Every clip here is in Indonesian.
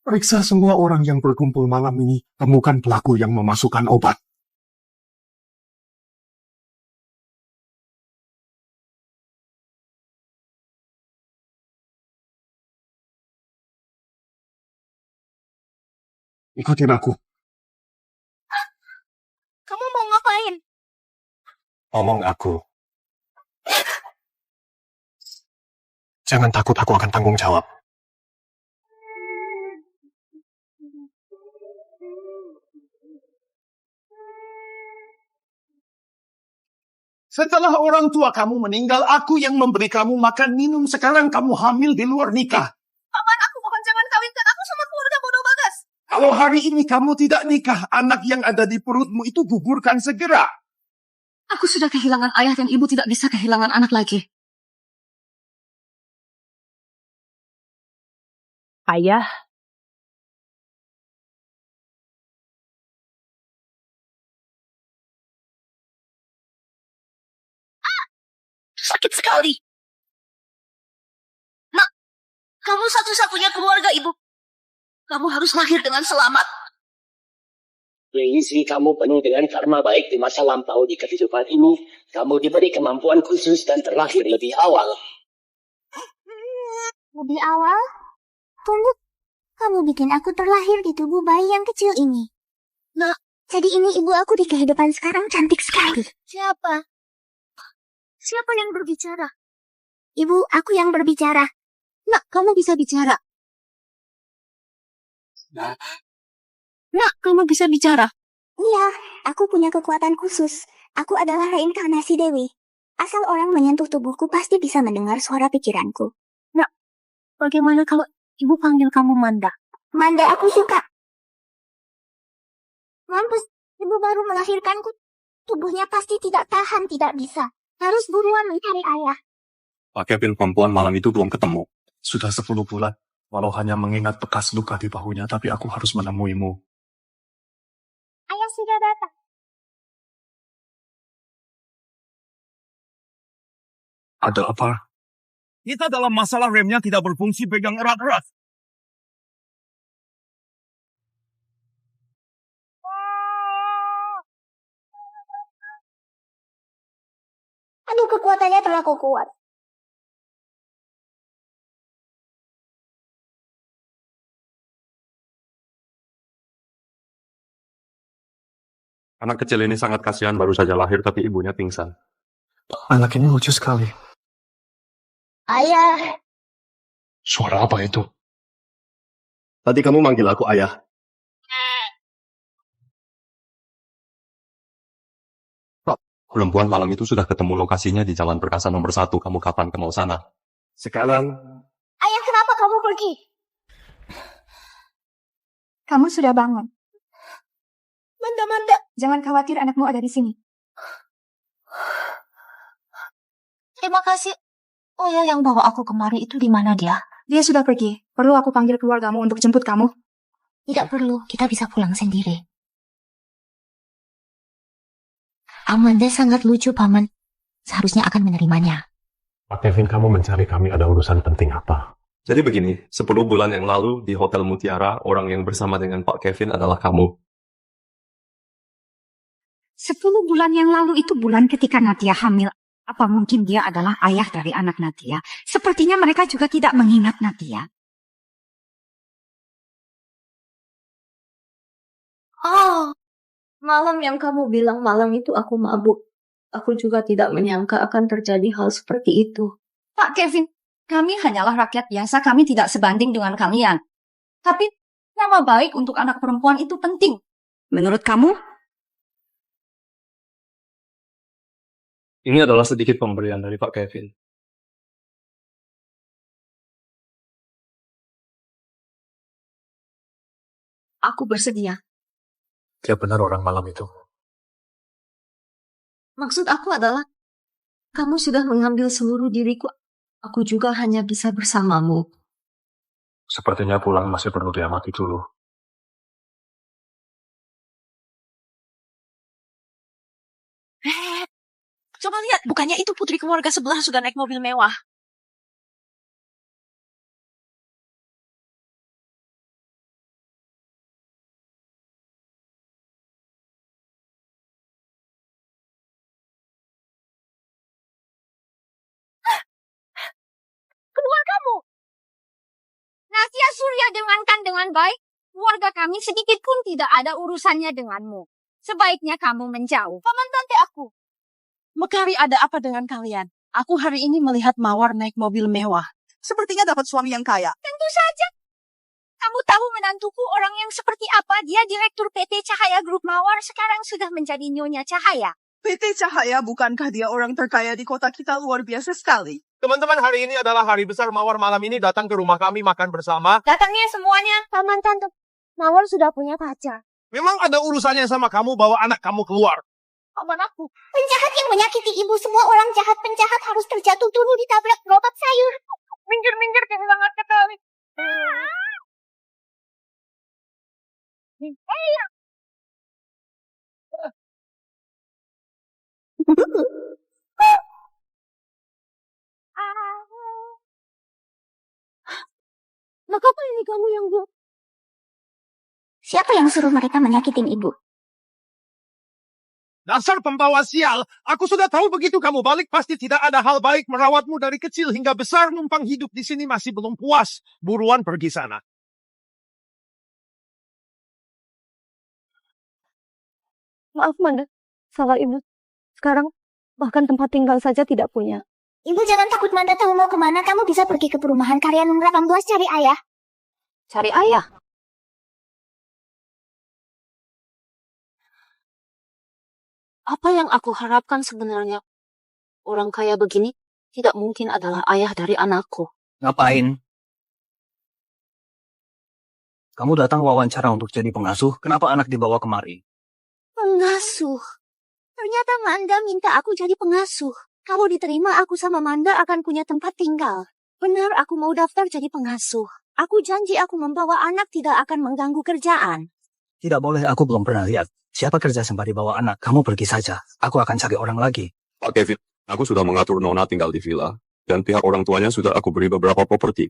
Periksa semua orang yang berkumpul malam ini. Temukan pelaku yang memasukkan obat. Ikutin aku. Kamu mau ngapain? Omong aku. Jangan takut, aku akan tanggung jawab. Setelah orang tua kamu meninggal, aku yang memberi kamu makan minum. Sekarang kamu hamil di luar nikah. Paman, aku mohon jangan kawinkan aku sama keluarga bodoh Bagas. Kalau hari ini kamu tidak nikah, anak yang ada di perutmu itu gugurkan segera. Aku sudah kehilangan ayah dan ibu tidak bisa kehilangan anak lagi. Ayah. Sakit sekali. Nak, kamu satu-satunya keluarga ibu. Kamu harus lahir dengan selamat. Berisi kamu penuh dengan karma baik di masa lampau di kehidupan ini. Kamu diberi kemampuan khusus dan terlahir lebih awal. Lebih awal? Tunggu, kamu bikin aku terlahir di tubuh bayi yang kecil ini. Nak, jadi ini ibu aku di kehidupan sekarang cantik sekali. Siapa? Siapa yang berbicara? Ibu, aku yang berbicara. Nak, kamu bisa bicara. Nak, kamu bisa bicara. Iya, aku punya kekuatan khusus. Aku adalah reinkarnasi Dewi. Asal orang menyentuh tubuhku pasti bisa mendengar suara pikiranku. Nak, bagaimana kalau ibu panggil kamu Manda? Manda, aku suka. Mampus, ibu baru melahirkanku. Tubuhnya pasti tidak tahan, tidak bisa. Harus buruan mencari ayah. Pak Kevin, perempuan malam itu belum ketemu. Sudah 10 bulan. Walau hanya mengingat bekas luka di bahunya, tapi aku harus menemuimu. Ayah sudah datang. Ada apa? Kita dalam masalah remnya tidak berfungsi, pegang erat-erat. Aduh, kekuatannya terlalu kuat. Anak kecil ini sangat kasihan, baru saja lahir tapi ibunya pingsan. Anak ini lucu sekali. Ayah. Suara apa itu? Tadi kamu manggil aku ayah. Perempuan malam itu sudah ketemu lokasinya di Jalan Perkasa nomor 1. Kamu kapan mau sana? Sekarang. Ayah, kenapa kamu pergi? Kamu sudah bangun. Manda. Jangan khawatir, anakmu ada di sini. Terima kasih. Oh ya, yang bawa aku kemari itu di mana dia? Dia sudah pergi. Perlu aku panggil keluargamu untuk jemput kamu? Tidak perlu, kita bisa pulang sendiri. Amanda sangat lucu, Paman. Seharusnya akan menerimanya. Pak Kevin, kamu mencari kami ada urusan penting apa? Jadi begini, 10 bulan yang lalu di Hotel Mutiara, orang yang bersama dengan Pak Kevin adalah kamu. 10 bulan yang lalu itu bulan ketika Nadia hamil. Apa mungkin dia adalah ayah dari anak Nadia? Sepertinya mereka juga tidak mengingat Nadia. Oh, malam yang kamu bilang malam itu aku mabuk. Aku juga tidak menyangka akan terjadi hal seperti itu. Pak Kevin, kami hanyalah rakyat biasa, kami tidak sebanding dengan kalian. Tapi nama baik untuk anak perempuan itu penting. Menurut kamu? Ini adalah sedikit pemberian dari Pak Kevin. Aku bersedia. Dia benar orang malam itu. Maksud aku adalah, kamu sudah mengambil seluruh diriku. Aku juga hanya bisa bersamamu. Sepertinya pulang masih perlu diamati dulu. Coba lihat, bukannya itu putri keluarga sebelah sudah naik mobil mewah. Satya Surya dengankan dengan baik. Keluarga kami sedikit pun tidak ada urusannya denganmu. Sebaiknya kamu menjauh. Paman tante aku. Mekari ada apa dengan kalian? Aku hari ini melihat Mawar naik mobil mewah. Sepertinya dapat suami yang kaya. Tentu saja. Kamu tahu menantuku orang yang seperti apa? Dia direktur PT Cahaya Group Mawar, sekarang sudah menjadi Nyonya Cahaya. PT Cahaya, bukankah dia orang terkaya di kota kita? Luar biasa sekali. Teman-teman, hari ini adalah hari besar Mawar. Malam ini datang ke rumah kami makan bersama. Datangnya semuanya. Paman tante, Mawar sudah punya pacar. Memang ada urusannya sama kamu bawa anak kamu keluar. Paman aku. Penjahat yang menyakiti ibu, semua orang jahat penjahat harus terjatuh dulu ditabrak gerobak sayur. Minggir-minggir kehilangan ketali. Kenapa ini kamu yang buat? Siapa yang suruh mereka menyakitin ibu? Dasar pembawa sial, aku sudah tahu begitu kamu balik pasti tidak ada hal baik merawatmu dari kecil hingga besar numpang hidup di sini masih belum puas. Buruan pergi sana. Maaf, Manda. Salah ibu. Sekarang bahkan tempat tinggal saja tidak punya. Ibu jangan takut, Manda tahu mau kemana. Kamu bisa pergi ke perumahan karya nomor 18 cari ayah. Cari ayah. Apa yang aku harapkan sebenarnya? Orang kaya begini tidak mungkin adalah ayah dari anakku. Ngapain? Kamu datang wawancara untuk jadi pengasuh, kenapa anak dibawa kemari? Pengasuh. Ternyata Manda minta aku jadi pengasuh. Kalau diterima, aku sama Manda akan punya tempat tinggal. Benar, aku mau daftar jadi pengasuh. Aku janji aku membawa anak tidak akan mengganggu kerjaan. Tidak boleh, aku belum pernah lihat. Siapa kerja sembari bawa anak? Kamu pergi saja. Aku akan cari orang lagi. Pak Kevin, aku sudah mengatur Nona tinggal di villa, dan pihak orang tuanya sudah aku beri beberapa properti.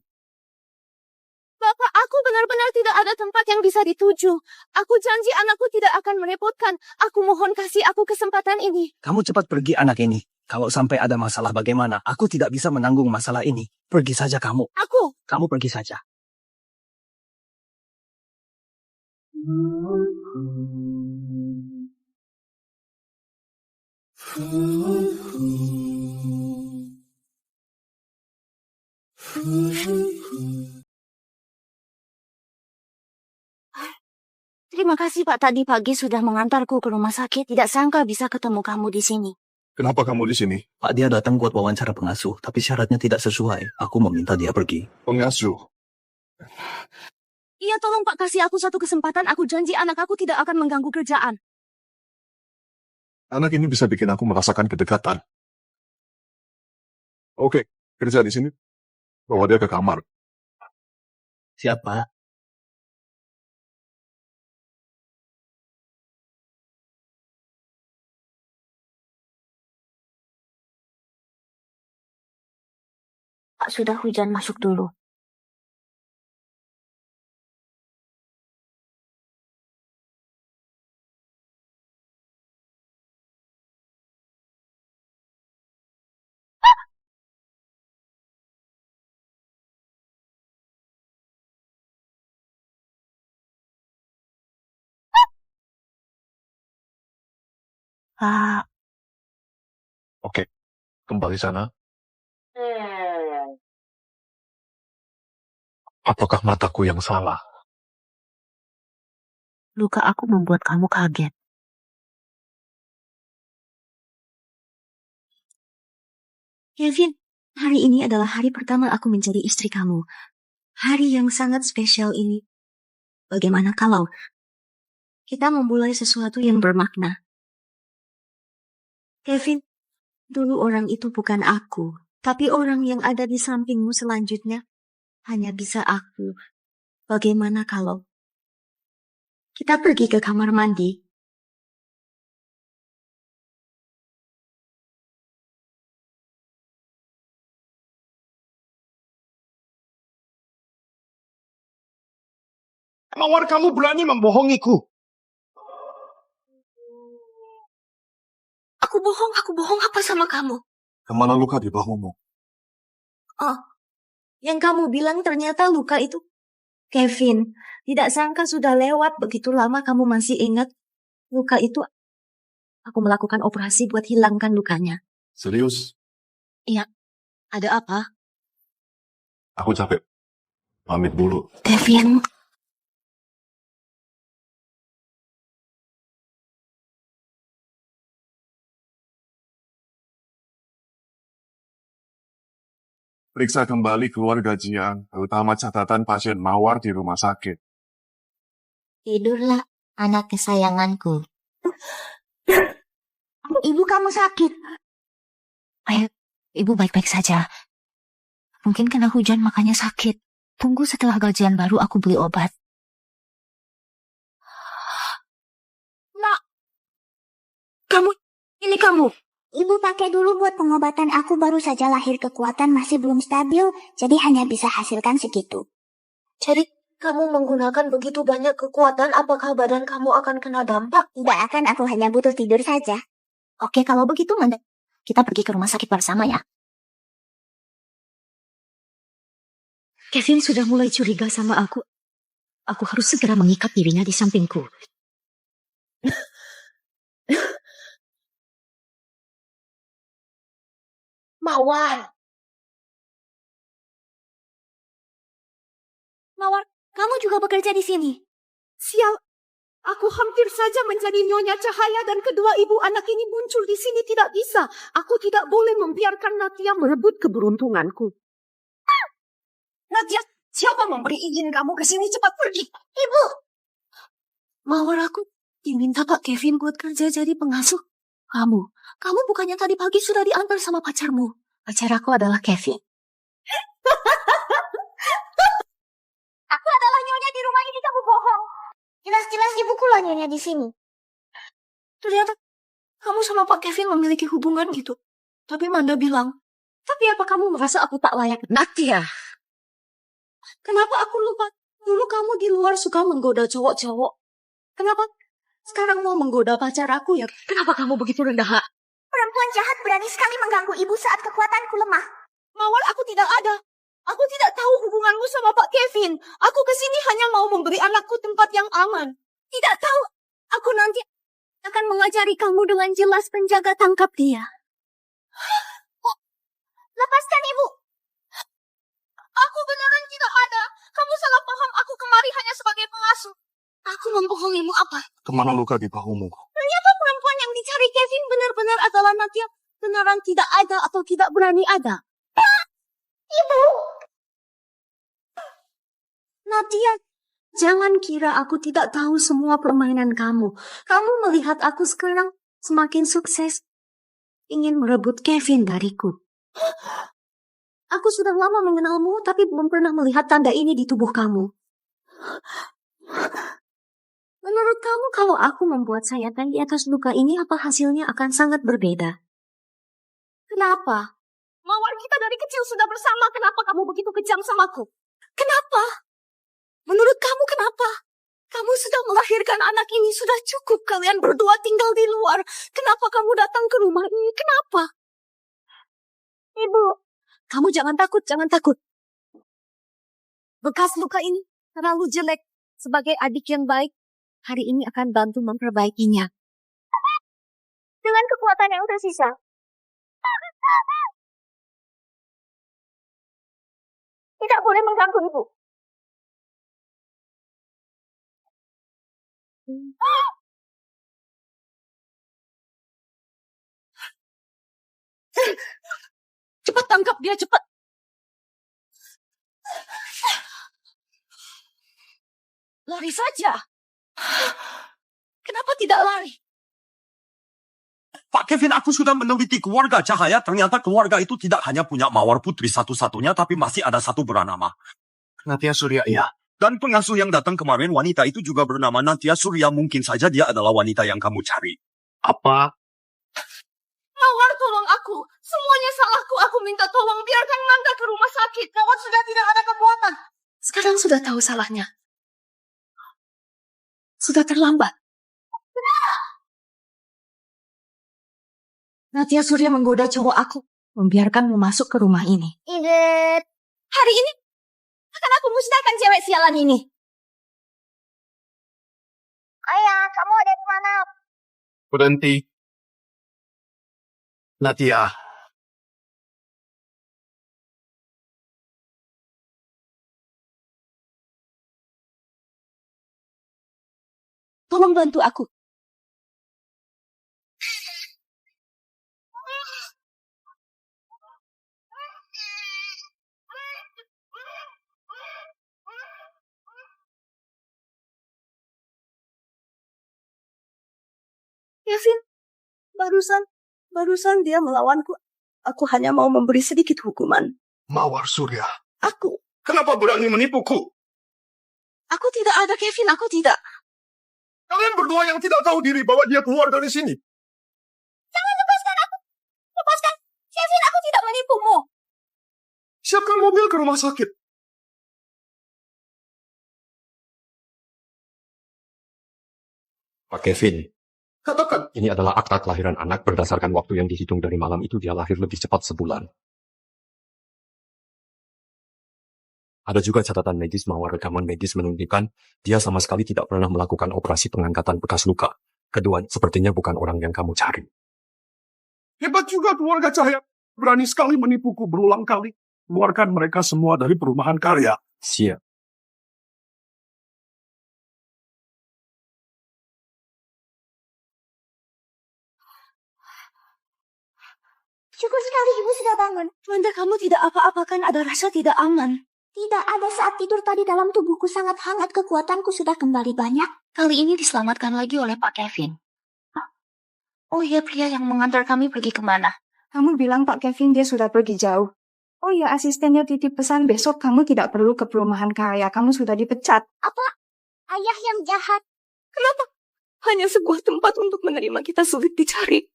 Bapak, aku benar-benar tidak ada tempat yang bisa dituju. Aku janji anakku tidak akan merepotkan. Aku mohon kasih aku kesempatan ini. Kamu cepat pergi anak ini. Kalau sampai ada masalah bagaimana? Aku tidak bisa menanggung masalah ini. Pergi saja kamu. Kamu pergi saja. Terima kasih Pak, tadi pagi sudah mengantarku ke rumah sakit. Tidak sangka bisa ketemu kamu di sini. Kenapa kamu di sini? Pak, dia datang buat wawancara pengasuh, tapi syaratnya tidak sesuai. Aku meminta dia pergi. Pengasuh. Iya, tolong Pak, kasih aku satu kesempatan. Aku janji anak aku tidak akan mengganggu kerjaan. Anak ini bisa bikin aku merasakan kedekatan. Oke, kerja di sini. Bawa dia ke kamar. Siapa? Pak, sudah hujan, masuk dulu. Pak. Oke, kembali sana. Apakah mataku yang salah? Luka aku membuat kamu kaget. Kevin, hari ini adalah hari pertama aku menjadi istri kamu. Hari yang sangat spesial ini. Bagaimana kalau kita memulai sesuatu yang bermakna? Kevin, dulu orang itu bukan aku, tapi orang yang ada di sampingmu selanjutnya hanya bisa aku. Bagaimana kalau kita pergi ke kamar mandi? Mawar, kamu berani membohongiku. Aku bohong apa sama kamu? Kemana luka di bahumu? Yang kamu bilang ternyata luka itu Kevin, tidak sangka sudah lewat begitu lama kamu masih ingat luka itu. Aku melakukan operasi buat hilangkan lukanya. Serius? Iya. Ada apa? Aku capek. Pamit dulu. Kevin. Periksa kembali keluarga Jiang, terutama catatan pasien Mawar di rumah sakit. Tidurlah, anak kesayanganku. Ibu kamu sakit. Ayo, ibu baik-baik saja. Mungkin kena hujan makanya sakit. Tunggu setelah gajian baru aku beli obat. Nak, ini kamu. Ibu pakai dulu buat pengobatan, aku baru saja lahir, kekuatan masih belum stabil, jadi hanya bisa hasilkan segitu. Jadi kamu menggunakan begitu banyak kekuatan, apakah badan kamu akan kena dampak? Tidak akan, aku hanya butuh tidur saja. Oke, kalau begitu Manda, kita pergi ke rumah sakit bersama ya. Kevin sudah mulai curiga sama aku. Aku harus segera mengikat dirinya di sampingku. Mawar, kamu juga bekerja di sini? Sial, aku hampir saja menjadi Nyonya Cahaya dan kedua ibu anak ini muncul di sini. Tidak bisa. Aku tidak boleh membiarkan Natia merebut keberuntunganku. Nadia, siapa memberi izin kamu ke sini? Cepat pergi. Ibu! Mawar, aku diminta Pak Kevin buat kerja jadi pengasuh. Kamu bukannya tadi pagi sudah diantar sama pacarmu? Pacar aku adalah Kevin. Aku adalah nyonya di rumah ini, kamu bohong. Jelas-jelas ibuku lah nyonya di sini. Ternyata kamu sama Pak Kevin memiliki hubungan gitu. Tapi Manda bilang, tapi apa kamu merasa aku tak layak? Nadia. Kenapa aku lupa? Dulu kamu di luar suka menggoda cowok-cowok. Kenapa sekarang mau menggoda pacar aku ya? Kenapa kamu begitu rendah? Perempuan jahat berani sekali mengganggu ibu saat kekuatanku lemah. Mawar, aku tidak ada. Aku tidak tahu hubunganmu sama Pak Kevin. Aku kesini hanya mau memberi anakku tempat yang aman. Tidak tahu. Aku nanti akan mengajari kamu dengan jelas, penjaga tangkap dia. Lepaskan ibu. Aku beneran tidak ada. Kamu salah paham, aku kemari hanya sebagai pengasuh. Aku membohongimu apa? Kemana luka di bahumu? Ternyata perempuan yang dicari Kevin benar-benar adalah Nadia. Beneran tidak ada atau tidak berani ada. Ibu! Nadia, jangan kira aku tidak tahu semua permainan kamu. Kamu melihat aku sekarang semakin sukses. Ingin merebut Kevin dariku. Aku sudah lama mengenalmu, tapi belum pernah melihat tanda ini di tubuh kamu. Menurut kamu, kalau aku membuat sayatan di atas luka ini, apa hasilnya akan sangat berbeda? Kenapa? Mawar, kita dari kecil sudah bersama. Kenapa kamu begitu kejam samaku? Kenapa? Menurut kamu kenapa? Kamu sudah melahirkan anak ini, sudah cukup kalian berdua tinggal di luar. Kenapa kamu datang ke rumah ini? Kenapa? Ibu, kamu jangan takut, jangan takut. Bekas luka ini terlalu jelek. Sebagai adik yang baik, hari ini akan bantu memperbaikinya. Dengan kekuatan yang tersisa. Tidak boleh mengganggu ibu. Cepat tangkap dia, cepat. Lari saja. Kenapa tidak lari? Pak Kevin, aku sudah meneliti keluarga Cahaya. Ternyata keluarga itu tidak hanya punya Mawar putri satu-satunya, tapi masih ada satu bernama Natia Surya, iya. Dan pengasuh yang datang kemarin, wanita itu juga bernama Natia Surya. Mungkin saja dia adalah wanita yang kamu cari. Apa? Mawar, tolong aku. Semuanya salahku. Aku minta tolong. Biarkan Manda ke rumah sakit. Mawar sudah tidak ada kekuatan. Sekarang sudah tahu salahnya. Sudah terlambat. Natia Surya menggoda cowok aku. Membiarkanmu masuk ke rumah ini. Ingat. Hari ini Akan aku musnahkan cewek sialan ini. Ayah, kamu ada di mana? Berhenti. Natia. Tolong bantu aku. Kevin, barusan dia melawanku. Aku hanya mau memberi sedikit hukuman. Mawar Surya. Aku Kenapa berani menipuku? tidak ada, Kevin, aku tidak. Kalian berdua yang tidak tahu diri bawa dia keluar dari sini. Jangan lepaskan aku. Lepaskan. Kevin, aku tidak menipumu. Siapkan mobil ke rumah sakit. Pak Kevin, Katakan. ini adalah akta kelahiran anak berdasarkan waktu yang dihitung dari malam itu dia lahir lebih cepat sebulan. Ada juga catatan medis bahwa rekaman medis menunjukkan dia sama sekali tidak pernah melakukan operasi pengangkatan bekas luka. Kedua, sepertinya bukan orang yang kamu cari. Hebat juga keluarga Cahaya. Berani sekali menipuku berulang kali. Keluarkan mereka semua dari perumahan karya. Siap. Syukur sekali ibu sudah bangun. Manda, kamu tidak apa-apa kan? Ada rasa tidak aman. Tidak ada saat tidur tadi dalam tubuhku sangat hangat, kekuatanku sudah kembali banyak. Kali ini diselamatkan lagi oleh Pak Kevin. Oh iya, pria yang mengantar kami pergi kemana? Kamu bilang Pak Kevin dia sudah pergi jauh. Oh iya, asistennya titip pesan besok kamu tidak perlu ke perumahan karya. Kamu sudah dipecat. Apa? Ayah yang jahat. Kenapa? Hanya sebuah tempat untuk menerima kita sulit dicari.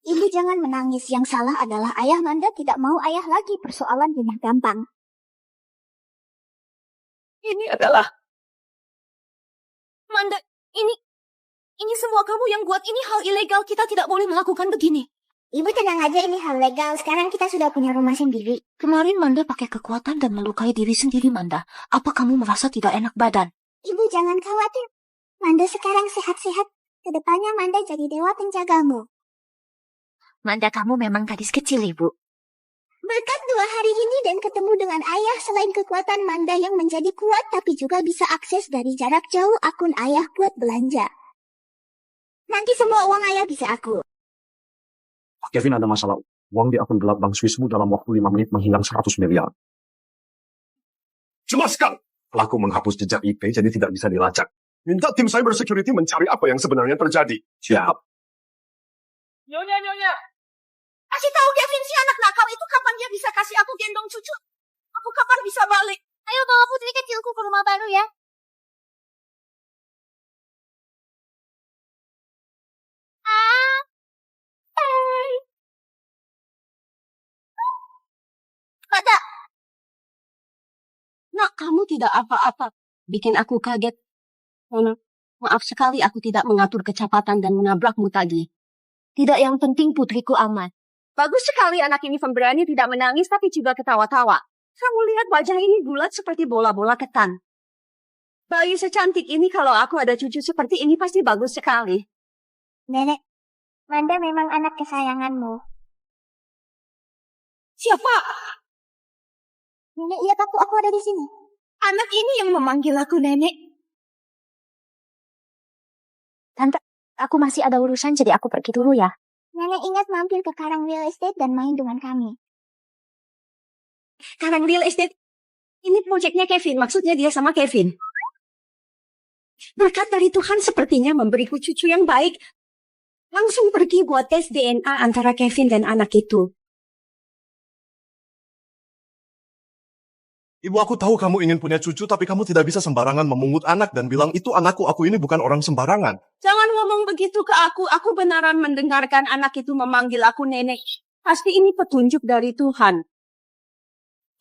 Ibu jangan menangis. Yang salah adalah ayah. Manda tidak mau ayah lagi. Persoalan rumah gampang. Ini adalah... Manda, ini semua kamu yang buat. Ini hal ilegal. Kita tidak boleh melakukan begini. Ibu tenang aja, ini hal legal. Sekarang kita sudah punya rumah sendiri. Kemarin Manda pakai kekuatan dan melukai diri sendiri, Manda. Apa kamu merasa tidak enak badan? Ibu jangan khawatir. Manda sekarang sehat-sehat. Kedepannya Manda jadi dewa penjagamu. Manda, kamu memang gadis kecil, Ibu. Berkat 2 hari ini dan ketemu dengan ayah, selain kekuatan Manda yang menjadi kuat, tapi juga bisa akses dari jarak jauh akun ayah buat belanja. Nanti semua uang ayah bisa aku. Pak Kevin ada masalah. Uang di akun gelap Bank Swissmu dalam waktu 5 menit menghilang 100 miliar. Jelaskan. Pelaku menghapus jejak IP jadi tidak bisa dilacak. Minta tim cyber security mencari apa yang sebenarnya terjadi. Siap. Nyonya. Kasih tahu Kevin, si anak nakal itu kapan dia bisa kasih aku gendong cucu. Aku kapan bisa balik? Ayo bawa putri kecilku ke rumah baru ya. Manda. Nak, kamu tidak apa-apa. Bikin aku kaget. Nona, maaf sekali aku tidak mengatur kecepatan dan menabrakmu tadi. Tidak, yang penting putriku aman. Bagus sekali anak ini pemberani, tidak menangis tapi juga ketawa-tawa. Kamu lihat wajah ini bulat seperti bola-bola ketan. Bayi secantik ini kalau aku ada cucu seperti ini pasti bagus sekali. Nenek, Manda memang anak kesayanganmu. Siapa? Nenek, lihat aku ada di sini. Anak ini yang memanggil aku nenek. Tante, aku masih ada urusan jadi aku pergi dulu ya. Nenek ingat mampir ke Karang Real Estate dan main dengan kami. Karang Real Estate? Ini proyeknya Kevin, maksudnya dia sama Kevin. Berkat dari Tuhan sepertinya memberiku cucu yang baik. Langsung pergi buat tes DNA antara Kevin dan anak itu. Ibu, aku tahu kamu ingin punya cucu, tapi kamu tidak bisa sembarangan memungut anak dan bilang, itu anakku, aku ini bukan orang sembarangan. Jangan ngomong begitu ke aku benaran mendengarkan anak itu memanggil aku nenek. Pasti ini petunjuk dari Tuhan.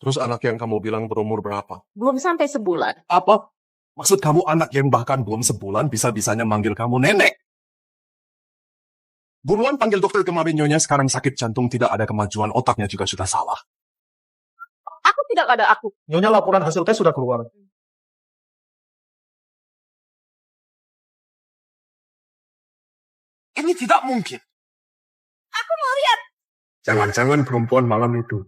Terus anak yang kamu bilang berumur berapa? Belum sampai sebulan. Apa? Maksud kamu anak yang bahkan belum sebulan bisa-bisanya manggil kamu nenek? Buruan panggil dokter, kemarin nyonya sekarang sakit jantung, tidak ada kemajuan, otaknya juga sudah salah. Aku tidak ada aku. Nyonya, laporan hasil tes sudah keluar. Ini tidak mungkin. Aku mau lihat. Jangan-jangan perempuan malam itu.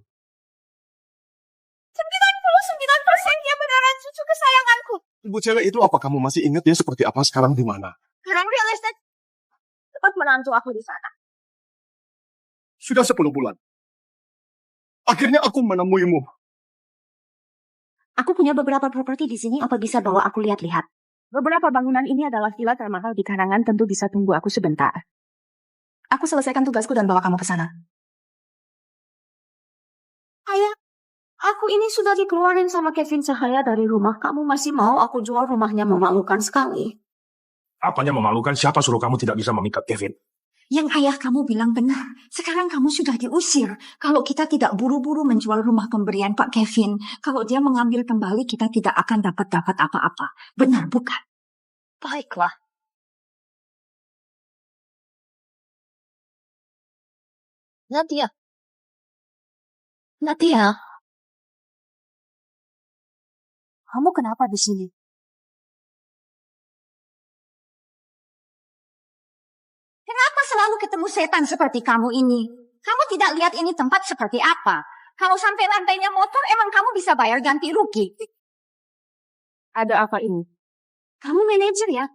99% dia beneran cucu kesayanganku. Ibu cewek itu apa kamu masih ingat dia seperti apa sekarang di mana? Orang real estate tempat menantu aku di sana. Sudah 10 bulan. Akhirnya aku menemuimu. Aku punya beberapa properti di sini, apa bisa bawa aku lihat-lihat? Beberapa bangunan ini adalah villa termahal di karangan, tentu bisa tunggu aku sebentar. Aku selesaikan tugasku dan bawa kamu ke sana. Ayah, aku ini sudah dikeluarin sama Kevin Cahaya dari rumah. Kamu masih mau aku jual rumahnya? Memalukan sekali. Apanya memalukan? Siapa suruh kamu tidak bisa memikat Kevin? Yang ayah kamu bilang benar. Sekarang kamu sudah diusir. Kalau kita tidak buru-buru menjual rumah pemberian Pak Kevin, kalau dia mengambil kembali, kita tidak akan dapat apa-apa. Benar bukan? Baiklah. Nadia, kamu kenapa di sini? Kenapa selalu ketemu setan seperti kamu ini? Kamu tidak lihat ini tempat seperti apa? Kalau sampai lantainya motor, emang kamu bisa bayar ganti rugi. Ada apa ini? Kamu manajer ya?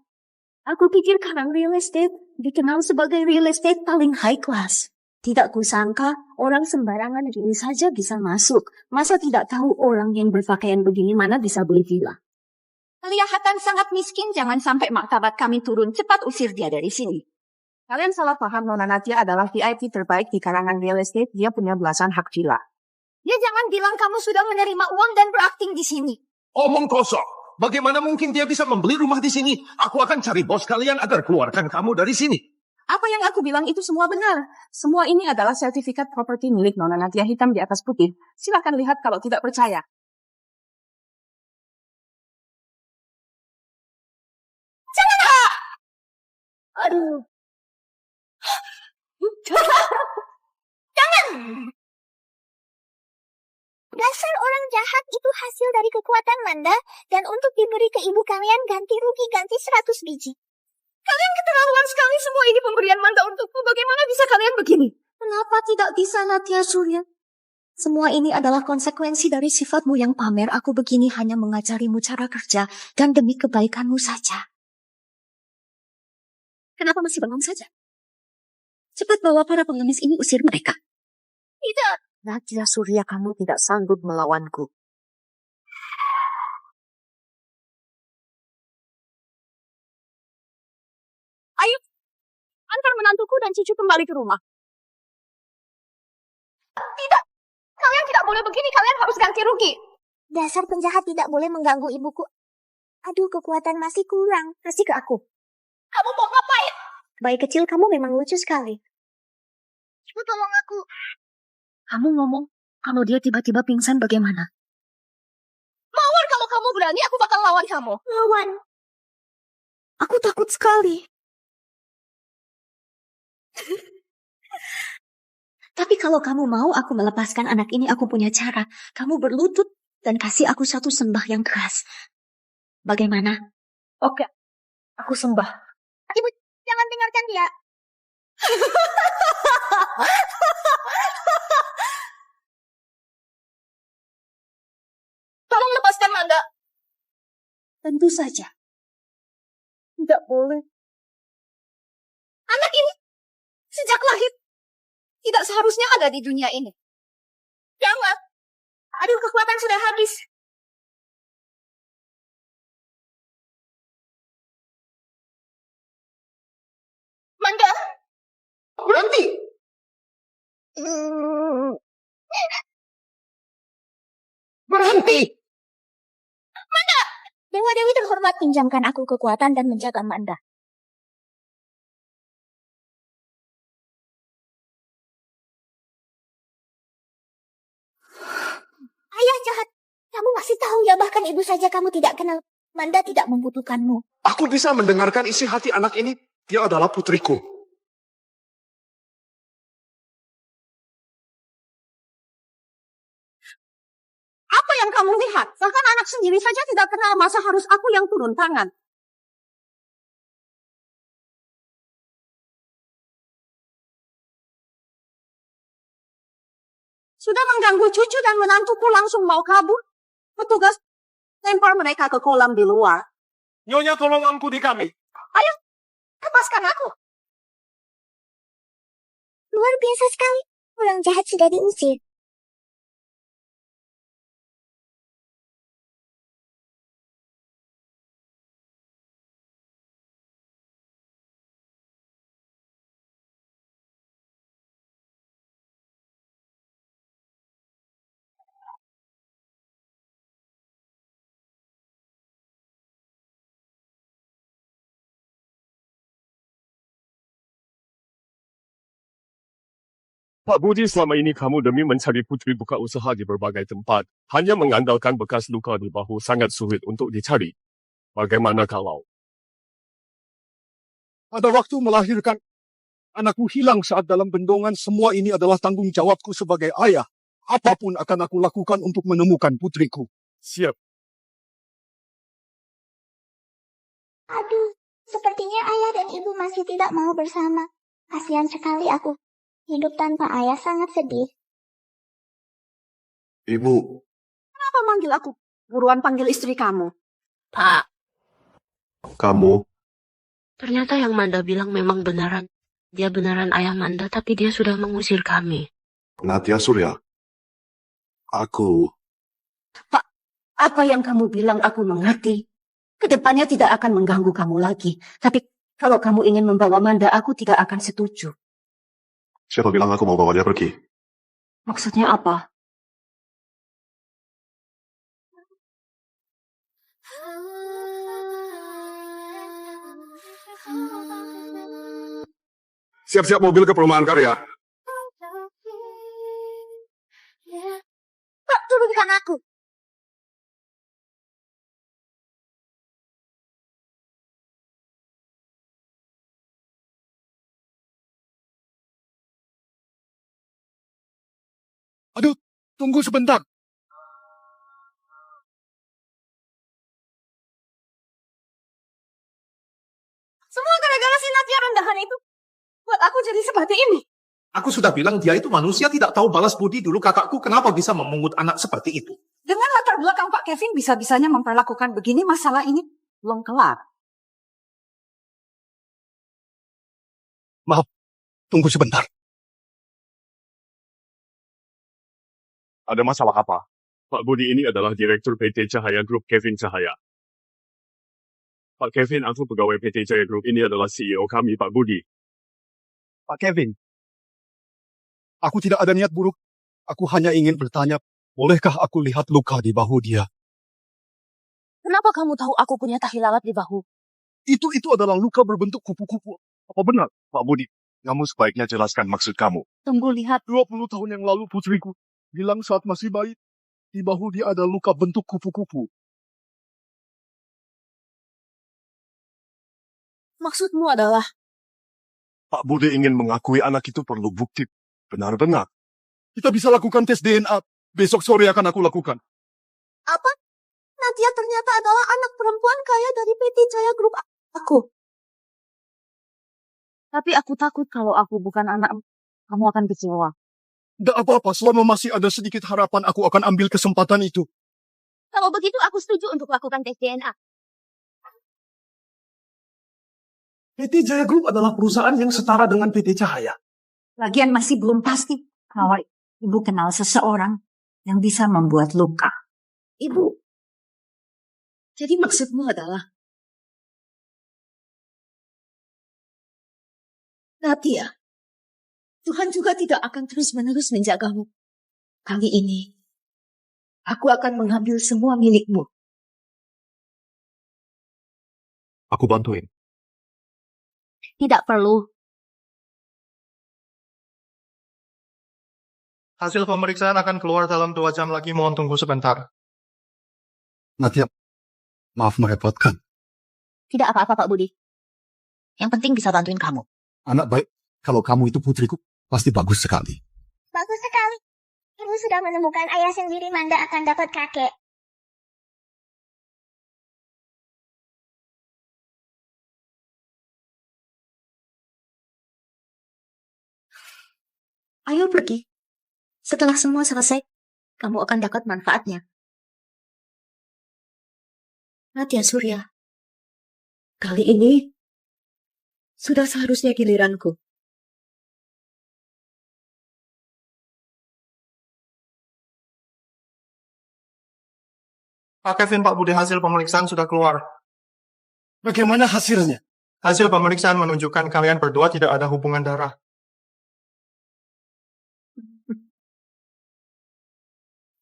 Aku pikir karang real estate dikenal sebagai real estate paling high class. Tidak kusangka orang sembarangan gini saja bisa masuk. Masa tidak tahu orang yang berpakaian begini mana bisa beli villa? Kelihatan sangat miskin, jangan sampai martabat kami turun. Cepat usir dia dari sini. Kalian salah paham, Nona Nadia adalah VIP terbaik di karangan real estate. Dia punya belasan hak villa. Ya jangan bilang kamu sudah menerima uang dan berakting di sini. Omong kosong. Bagaimana mungkin dia bisa membeli rumah di sini? Aku akan cari bos kalian agar keluarkan kamu dari sini. Apa yang aku bilang itu semua benar. Semua ini adalah sertifikat properti milik Nona Nadia hitam di atas putih. Silakan lihat kalau tidak percaya. Jangan! Aduh. Jangan! Dasar orang jahat itu hasil dari kekuatan Manda, dan untuk diberi ke ibu kalian ganti rugi 100 biji. Kalian keterlaluan sekali, semua ini pemberian Manda untukmu. Bagaimana bisa kalian begini? Kenapa tidak bisa, Nadia Surya? Semua ini adalah konsekuensi dari sifatmu yang pamer. Aku begini hanya mengajarimu cara kerja dan demi kebaikanmu saja. Kenapa masih bengong saja? Cepat bawa para pengemis ini, usir mereka. Tidak. Nadia Surya, kamu tidak sanggup melawanku. Ayo, antar menantuku dan cucu kembali ke rumah. Tidak, kalian tidak boleh begini, kalian harus ganti rugi. Dasar penjahat tidak boleh mengganggu ibuku. Aduh, kekuatan masih kurang. Kasih ke aku. Kamu mau ngapain? Bayi kecil, kamu memang lucu sekali. Ibu, tolong aku. Kamu ngomong, kalau dia tiba-tiba pingsan bagaimana? Mawar, kalau kamu berani, aku bakal lawan kamu. Lawan. Aku takut sekali. Tapi kalau kamu mau aku melepaskan anak ini, aku punya cara. Kamu berlutut dan kasih aku satu sembah yang keras. Bagaimana? Oke, aku sembah. Ibu, jangan dengarkan dia. Tolong lepaskan Manda. Tentu saja. Tidak boleh. Anak ini sejak lahir tidak seharusnya ada di dunia ini. Jangan. Aduh, kekuatan sudah habis. Manda, Berhenti! Berhenti! Dewa Dewi terhormat, pinjamkan aku kekuatan dan menjaga Manda. Ayah jahat. Kamu masih tahu ya, bahkan ibu saja kamu tidak kenal. Manda tidak membutuhkanmu. Aku bisa mendengarkan isi hati anak ini. Dia adalah putriku. Apa yang kamu lihat? Bahkan anak sendiri saja tidak kenal, masa harus aku yang turun tangan? Sudah mengganggu cucu dan menantuku langsung mau kabur. Petugas lempar mereka ke kolam di luar. Nyonya tolong ampuni kami. Ayo, lepaskan aku. Luar biasa sekali. Orang jahat sudah diusir. Pak Budi, selama ini kamu demi mencari putri buka usaha di berbagai tempat, hanya mengandalkan bekas luka di bahu sangat sulit untuk dicari. Bagaimana kalau Pada waktu melahirkan, anakku hilang saat dalam bendungan. Semua ini adalah tanggung jawabku sebagai ayah. Apapun akan aku lakukan untuk menemukan putriku. siap? Aduh, sepertinya ayah dan ibu masih tidak mau bersama. Kasihan sekali aku. Hidup tanpa ayah sangat sedih. Ibu, Kenapa manggil aku? Buruan panggil istri kamu. Pak, kamu, ternyata yang Manda bilang memang benaran. Dia benaran ayah Manda, tapi dia sudah mengusir kami. Natya Surya. Aku, Apa yang kamu bilang aku mengerti. Kedepannya tidak akan mengganggu kamu lagi. Tapi kalau kamu ingin membawa Manda, aku tidak akan setuju. siapa bilang aku mau bawa dia pergi? Maksudnya apa? Siap-siap mobil ke perumahan karya. Pak, turunkan aku. Aduh, tunggu sebentar. Semua gara-gara si Nadia rendahan itu. Buat aku jadi seperti ini. Aku sudah bilang dia itu manusia, tidak tahu balas budi. Dulu kakakku kenapa bisa memungut anak seperti itu? Dengan latar belakang Pak Kevin bisa-bisanya memperlakukan begini, masalah ini belum kelar. Tunggu sebentar. Ada masalah apa? Pak Budi ini adalah Direktur PT Cahaya Group Kevin Cahaya. Pak Kevin, aku pegawai PT Cahaya Group. Ini adalah CEO kami, Pak Budi. Pak Kevin, aku tidak ada niat buruk. Aku hanya ingin bertanya, bolehkah aku lihat luka di bahu dia? Kenapa kamu tahu aku punya tahi lalat di bahu? Itu adalah luka berbentuk kupu-kupu. Apa benar? Pak Budi, kamu sebaiknya jelaskan maksud kamu. Tunggu lihat. 20 tahun yang lalu putriku bilang saat masih bayi, di bahu dia ada luka bentuk kupu-kupu. Maksudmu adalah Pak Budi ingin mengakui anak itu perlu bukti. Benar-benar. Kita bisa lakukan tes DNA. Besok sore akan aku lakukan. apa? Nadia ternyata adalah anak perempuan kaya dari PT Jaya Group aku. Tapi aku takut kalau aku bukan anak, kamu akan kecewa. Tidak apa-apa, selama masih ada sedikit harapan aku akan ambil kesempatan itu. Kalau begitu aku setuju untuk lakukan tes DNA. PT Jaya Group adalah perusahaan yang setara dengan PT Cahaya. Lagian masih belum pasti kalau ibu kenal seseorang yang bisa membuat luka. Ibu, jadi maksudmu adalah Nadia, Tuhan juga tidak akan terus-menerus menjagamu. Kali ini, aku akan mengambil semua milikmu. Aku bantuin. Tidak perlu. Hasil pemeriksaan akan keluar dalam 2 jam lagi, mohon tunggu sebentar. Nadia, maaf merepotkan. Tidak apa-apa Pak Budi. Yang penting bisa bantuin kamu. Anak baik, kalau kamu itu putriku, pasti bagus sekali. Bagus sekali. Ibu sudah menemukan ayah sendiri, Manda akan dapat kakek. Ayo pergi. Setelah semua selesai, kamu akan dapat manfaatnya. Nadia Surya, kali ini sudah seharusnya giliranku. Pak Kevin, Pak Budi, hasil pemeriksaan sudah keluar. Bagaimana hasilnya? Hasil pemeriksaan menunjukkan kalian berdua tidak ada hubungan darah.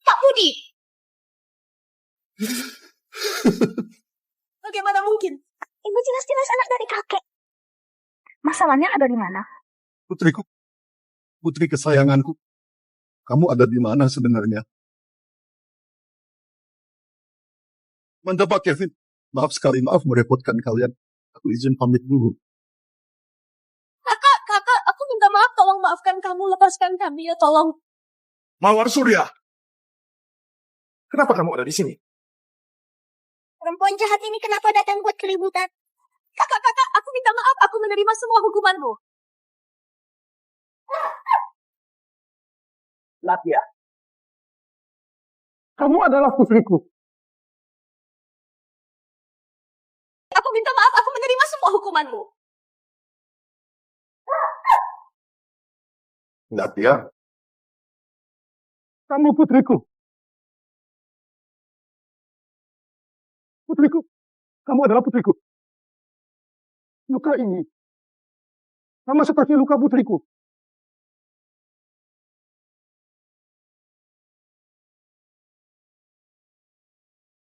Pak Budi! Bagaimana mungkin? Ibu jelas-jelas anak dari kakek. Masalahnya ada di mana? Putriku, putri kesayanganku, kamu ada di mana sebenarnya? Manda, Pak Kevin, maaf maaf merepotkan kalian. Aku izin pamit dulu. Kakak, aku minta maaf, tolong maafkan kamu, lepaskan kami ya, tolong. Mawar Surya, kenapa kamu ada di sini? Perempuan jahat ini kenapa datang buat keributan? Kakak, aku minta maaf, aku menerima semua hukumanmu. Nadia, kamu adalah putriku. Aku minta maaf, aku menerima semua hukumanmu. Nadia, kamu putriku. Putriku, kamu adalah putriku. Luka ini sama seperti luka putriku.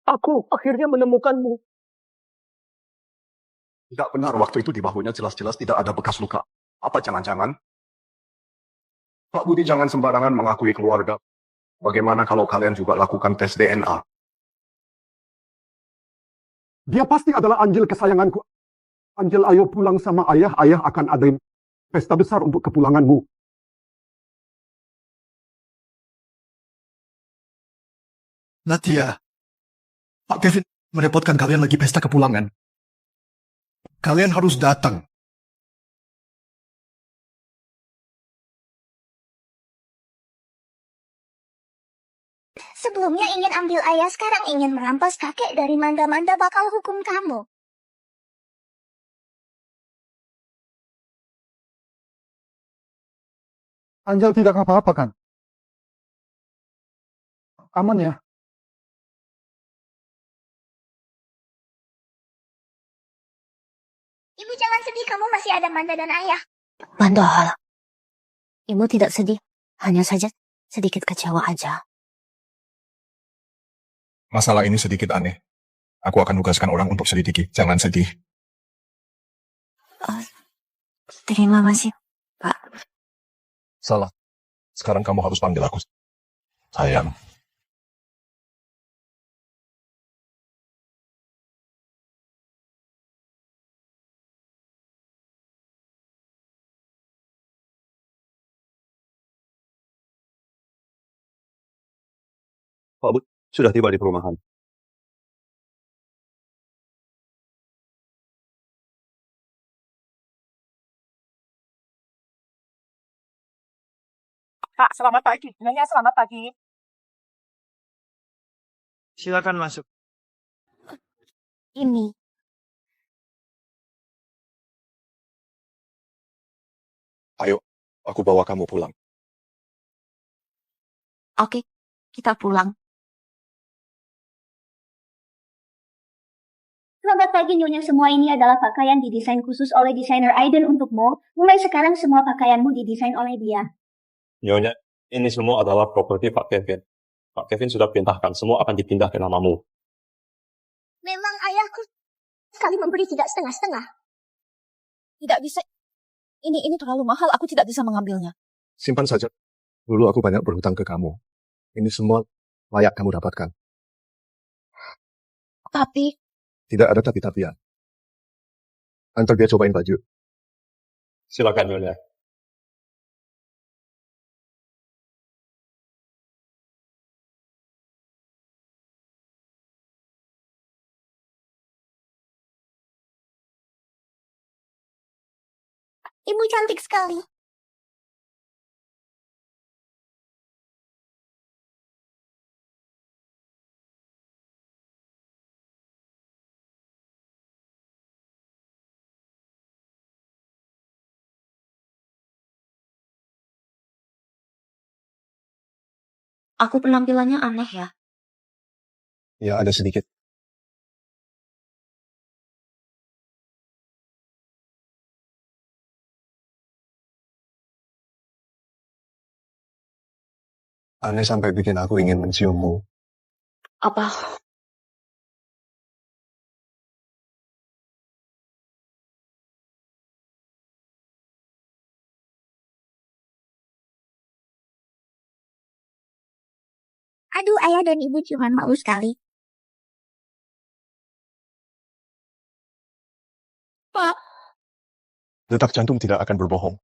Aku akhirnya menemukanmu. Tidak benar, waktu itu di bahunya jelas-jelas tidak ada bekas luka. Apa jangan-jangan? Pak Budi, jangan sembarangan mengakui keluarga. Bagaimana kalau kalian juga lakukan tes DNA? Dia pasti adalah Angel kesayanganku. Angel, ayo pulang sama ayah. Ayah akan adain pesta besar untuk kepulanganmu. Nadia, Pak Kevin merepotkan kalian lagi pesta kepulangan. Kalian harus datang. Sebelumnya ingin ambil ayah, sekarang ingin merampas kakek dari Manda bakal hukum kamu. Angel tidak apa-apa kan? Aman ya? Ibu jangan sedih, kamu masih ada Manda dan ayah. Mandala, ibu tidak sedih, hanya saja sedikit kecewa aja. Masalah ini sedikit aneh. Aku akan tugaskan orang untuk selidiki. Jangan sedih. Terima kasih, Pak. Salah. Sekarang kamu harus panggil aku sayang. Pak Bud sudah tiba di perumahan. Pak, selamat pagi. Nyonya, selamat pagi. Silakan masuk. Ini. Ayo, aku bawa kamu pulang. Oke, kita pulang. Selamat pagi Nyonya, semua ini adalah pakaian didesain khusus oleh desainer Aiden untukmu. Mulai sekarang semua pakaianmu didesain oleh dia. Nyonya, ini semua adalah properti Pak Kevin. Pak Kevin sudah perintahkan, semua akan dipindah ke namamu. Memang ayahku sekali memberi, tidak setengah-setengah. Tidak bisa. Ini terlalu mahal, aku tidak bisa mengambilnya. Simpan saja. Dulu aku banyak berhutang ke kamu. Ini semua layak kamu dapatkan. Tapi Tidak ada tapi-tapian. Antar dia cobain baju. Silakan Nyonya. Ibu cantik sekali. Aku penampilannya aneh ya. Ya, ada sedikit. Aneh sampai bikin aku ingin menciummu. Apa? Aduh, ayah dan ibu cuma malu sekali. Pak, Detak jantung tidak akan berbohong.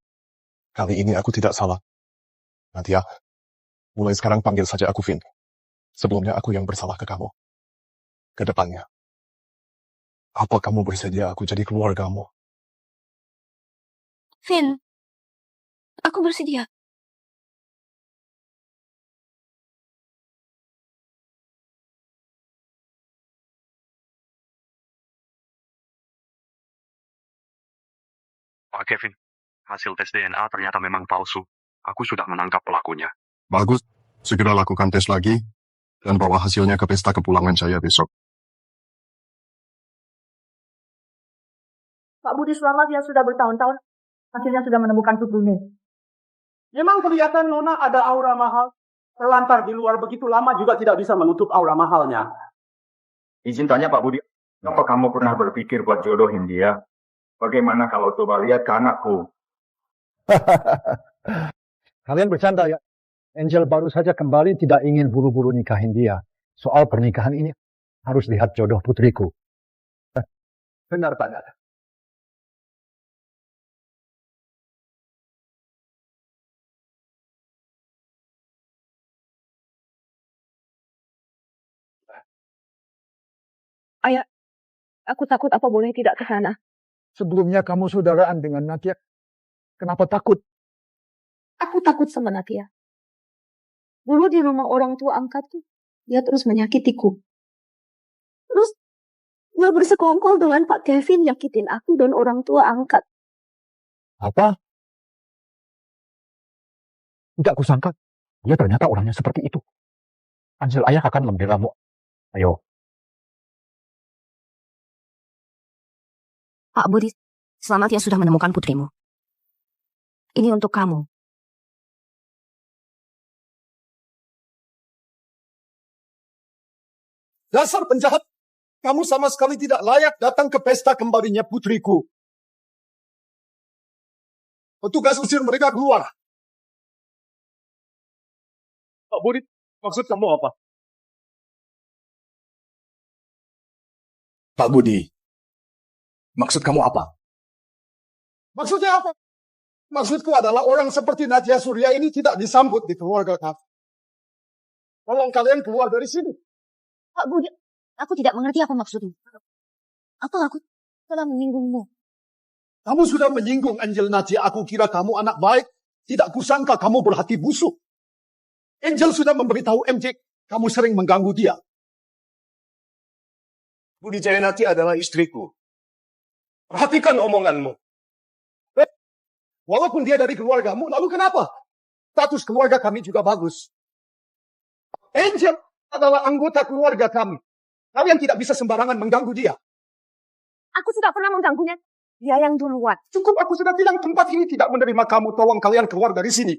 Kali ini aku tidak salah. Nadia, mulai sekarang panggil saja aku Vin. Sebelumnya aku yang bersalah ke kamu. Ke depannya. Apa kamu bersedia aku jadi keluargamu? Vin, aku bersedia. Pak Kevin, hasil tes DNA ternyata memang palsu. Aku sudah menangkap pelakunya. Bagus, segera lakukan tes lagi dan bawa hasilnya ke pesta kepulangan saya besok. Pak Budi selamat yang sudah bertahun-tahun akhirnya sudah menemukan tubuhnya. Memang kelihatan Nona ada aura mahal. Terlantar di luar begitu lama juga tidak bisa menutup aura mahalnya. Izin tanya Pak Budi, apa kamu pernah berpikir buat jodohin dia? Bagaimana kalau coba lihat ke anakku? Kalian bercanda ya. Angel baru saja kembali tidak ingin buru-buru nikahin dia. Soal pernikahan ini harus lihat jodoh putriku. Benar Pak. Ayah, aku takut apa boleh tidak ke sana. Sebelumnya kamu saudaraan dengan Nadia. Kenapa takut? Aku takut sama Natia. Dulu di rumah orang tua angkatku, dia terus menyakitiku. Terus dia bersekongkol dengan Pak Kevin nyakitin aku dan orang tua angkat. Apa? Tidak kusangka. Dia ternyata orangnya seperti itu. Angel ayah akan membelamu. Ayo. Pak Budi, selamat ya sudah menemukan putrimu. Ini untuk kamu. Dasar penjahat. Kamu sama sekali tidak layak datang ke pesta kembalinya putriku. Petugas usir mereka keluar. Pak Budi, maksud kamu apa? Pak Budi, maksud kamu apa? Maksudnya apa? Maksudku adalah orang seperti Nadia Surya ini tidak disambut di keluarga kami. Tolong kalian keluar dari sini. Pak Budi, aku tidak mengerti apa maksudmu. Apa aku telah menyinggungmu? Kamu sudah menyinggung Angel Nadia. Aku kira kamu anak baik. Tidak kusangka kamu berhati busuk. Angel sudah memberitahu MJ, kamu sering mengganggu dia. Budi Jayanati adalah istriku. Perhatikan omonganmu. Walaupun dia dari keluargamu, lalu kenapa? Status keluarga kami juga bagus. Angel adalah anggota keluarga kami. Kalian tidak bisa sembarangan mengganggu dia. Aku tidak pernah mengganggunya. Dia yang duluan. Cukup aku sudah bilang tempat ini tidak menerima kamu. Tolong kalian keluar dari sini.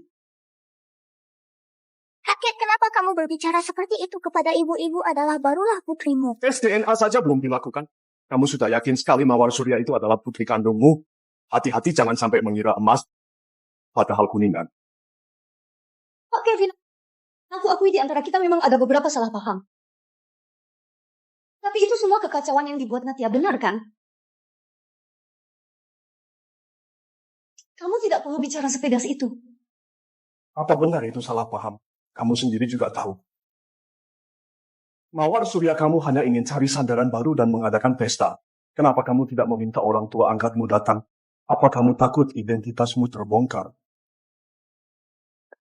Kakek, kenapa kamu berbicara seperti itu kepada ibu-ibu adalah barulah putrimu? Tes DNA saja belum dilakukan. Kamu sudah yakin sekali Mawar Surya itu adalah putri kandungmu? Hati-hati jangan sampai mengira emas, padahal kuningan. Pak Kevin, aku akui di antara kita memang ada beberapa salah paham. Tapi itu semua kekacauan yang dibuat Natia, benar kan? Kamu tidak perlu bicara sepedas itu. Apa benar itu salah paham? Kamu sendiri juga tahu. Mawar Surya kamu hanya ingin cari sandaran baru dan mengadakan pesta. Kenapa kamu tidak meminta orang tua angkatmu datang? Apa kamu takut identitasmu terbongkar?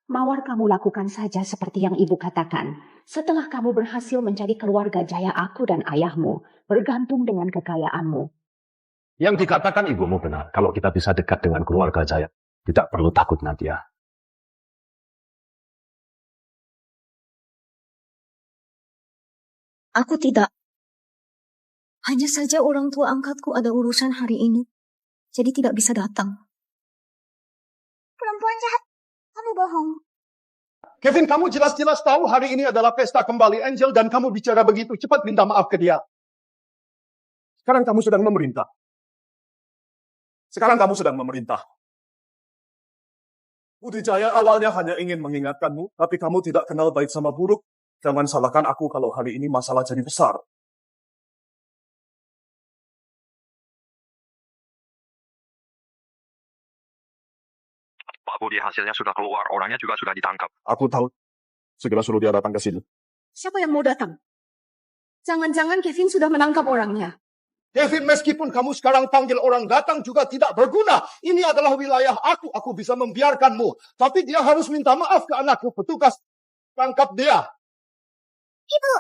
Mawar, kamu lakukan saja seperti yang ibu katakan. Setelah kamu berhasil mencari keluarga Jaya, aku dan ayahmu bergantung dengan kekayaanmu. Yang dikatakan ibumu benar. Kalau kita bisa dekat dengan keluarga Jaya, tidak perlu takut, Nadia. Aku tidak. Hanya saja orang tua angkatku ada urusan hari ini. Jadi tidak bisa datang. Perempuan jahat, kamu bohong. Kevin, kamu jelas-jelas tahu hari ini adalah pesta kembali Angel dan kamu bicara begitu cepat minta maaf ke dia. Sekarang kamu sedang memerintah. Budi Jaya awalnya hanya ingin mengingatkanmu, tapi kamu tidak kenal baik sama buruk. Jangan salahkan aku kalau hari ini masalah jadi besar. Pak Budi, hasilnya sudah keluar, orangnya juga sudah ditangkap. Aku tahu. Segera suruh dia datang ke sini. Siapa yang mau datang? Jangan-jangan Kevin sudah menangkap orangnya. Kevin, meskipun kamu sekarang panggil orang datang juga tidak berguna. Ini adalah wilayah aku. Aku bisa membiarkanmu. Tapi dia harus minta maaf ke anakku. Petugas tangkap dia. Ibu.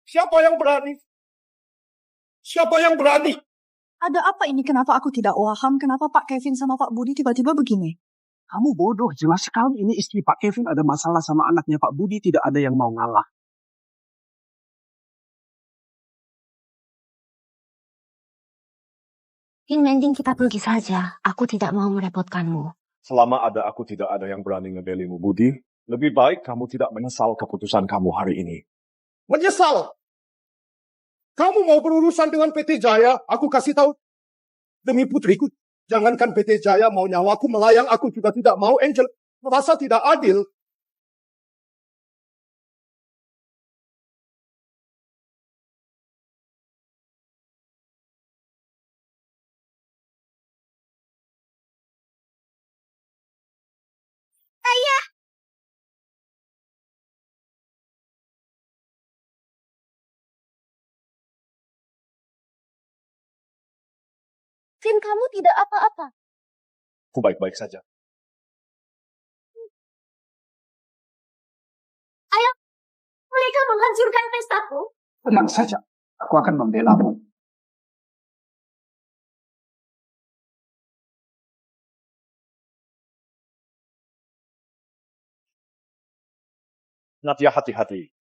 Siapa yang berani? Siapa yang berani? Ada apa ini? Kenapa aku tidak paham? Kenapa Pak Kevin sama Pak Budi tiba-tiba begini? Kamu bodoh, jelas sekali ini istri Pak Kevin ada masalah sama anaknya Pak Budi, tidak ada yang mau ngalah. Mending kita pergi saja. Aku tidak mau merepotkanmu. Selama ada aku, tidak ada yang berani ngebelimu, Budi. Lebih baik kamu tidak menyesal keputusan kamu hari ini. Menyesal? Kamu mau berurusan dengan PT Jaya? Aku kasih tahu. Demi putriku, jangankan PT Jaya mau nyawaku melayang, aku juga tidak mau. Angel merasa tidak adil. Ayah. Vin, kamu tidak apa-apa. Aku baik-baik saja. Ayah, mereka menghancurkan pestaku. Tenang saja, aku akan membelamu. Nadia, hati-hati.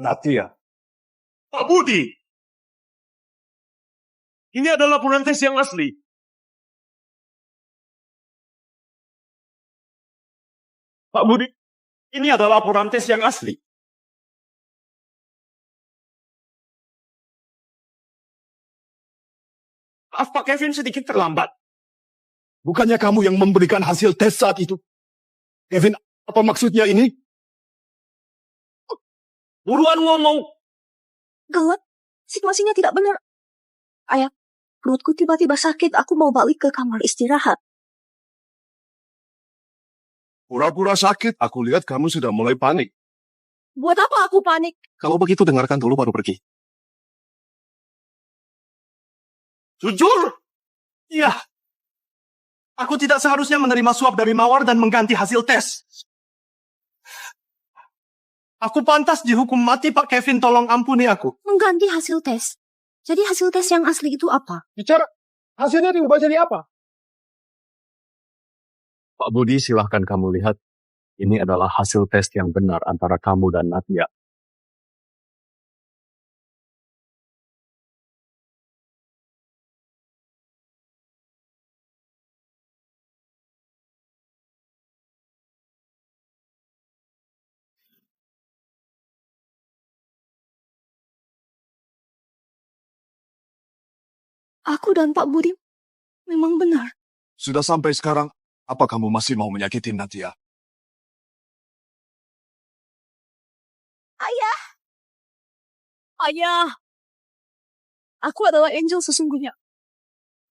Nadia. Pak Budi. Ini adalah laporan tes yang asli. Pak Budi, ini adalah laporan tes yang asli. Maaf Pak Kevin, sedikit terlambat. Bukannya kamu yang memberikan hasil tes saat itu? Kevin, apa maksudnya ini? Buruan ngomong. Gawat, situasinya tidak benar. Ayah, perutku tiba-tiba sakit. Aku mau balik ke kamar istirahat. Pura-pura sakit, aku lihat kamu sudah mulai panik. Buat apa aku panik? Kalau begitu dengarkan dulu baru pergi. Jujur? Iya. Aku tidak seharusnya menerima suap dari Mawar dan mengganti hasil tes. Aku pantas dihukum mati, Pak Kevin, tolong ampuni aku. Mengganti hasil tes. Jadi hasil tes yang asli itu apa? Bicara, hasilnya diubah jadi apa? Pak Budi, silahkan kamu lihat. Ini adalah hasil tes yang benar antara kamu dan Nadia. Aku dan Pak Budi memang benar. Sudah sampai sekarang, apa kamu masih mau menyakiti Nadia? Ayah. Ayah, aku adalah Angel sesungguhnya.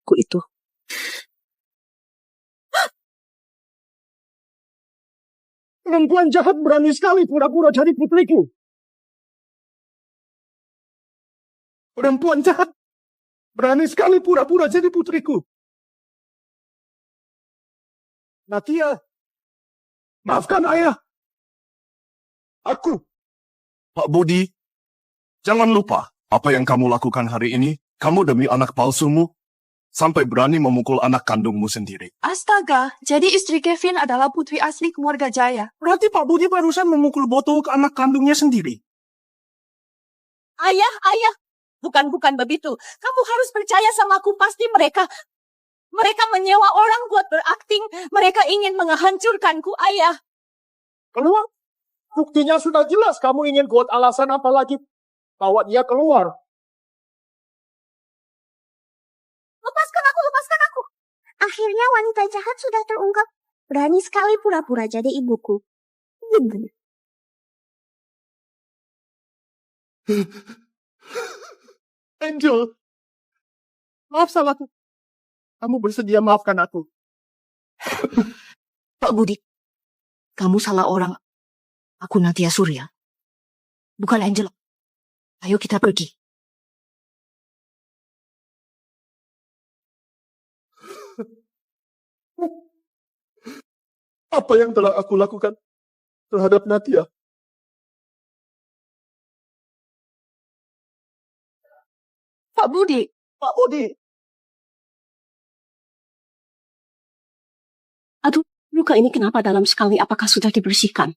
Aku itu. Perempuan jahat berani sekali pura-pura jadi putriku. Perempuan jahat berani sekali pura-pura jadi putriku. Natia, maafkan ayah. Aku. Pak Budi, jangan lupa apa yang kamu lakukan hari ini. Kamu demi anak palsumu sampai berani memukul anak kandungmu sendiri. Astaga, jadi istri Kevin adalah putri asli keluarga Jaya. Berarti Pak Budi barusan memukul botol ke anak kandungnya sendiri. Ayah. Bukan begitu. Kamu harus percaya sama aku. Pasti mereka menyewa orang buat berakting. Mereka ingin menghancurkanku, ayah. Keluar. Buktinya sudah jelas. Kamu ingin buat alasan apa lagi? Bawa dia keluar. Lepaskan aku. Akhirnya wanita jahat sudah terungkap. Berani sekali pura-pura jadi ibuku. Angel, maaf salahku. Kamu bersedia maafkan aku. Pak Budi, kamu salah orang. Aku Natia Surya. Bukan Angel. Ayo kita pergi. Apa yang telah aku lakukan terhadap Natia? Pak Budi. Aduh, luka ini kenapa dalam sekali? Apakah sudah dibersihkan?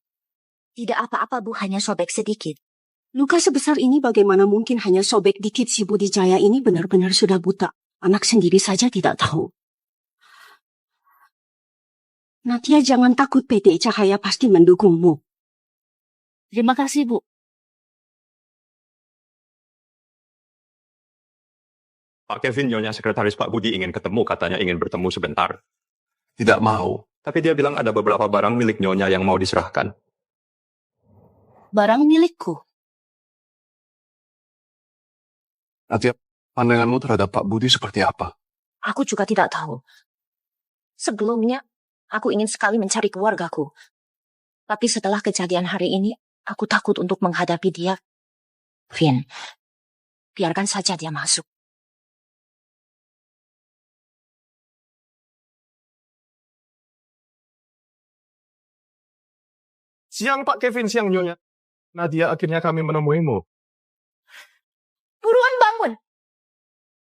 Tidak apa-apa, Bu. Hanya sobek sedikit. Luka sebesar ini bagaimana mungkin hanya sobek dikit? Si Budi Jaya ini benar-benar sudah buta. Anak sendiri saja tidak tahu. Natia, jangan takut. PT Cahaya pasti mendukungmu. Terima kasih, Bu. Pak Kevin, Nyonya Sekretaris Pak Budi ingin ketemu, katanya ingin bertemu sebentar. Tidak mau. Tapi dia bilang ada beberapa barang milik Nyonya yang mau diserahkan. Barang milikku. Natia, pandanganmu terhadap Pak Budi seperti apa? Aku juga tidak tahu. Sebelumnya, aku ingin sekali mencari keluargaku. Tapi setelah kejadian hari ini, aku takut untuk menghadapi dia. Vin, biarkan saja dia masuk. Siang Pak Kevin, siang Nyonya. Nadia, akhirnya kami menemuimu. Buruan bangun.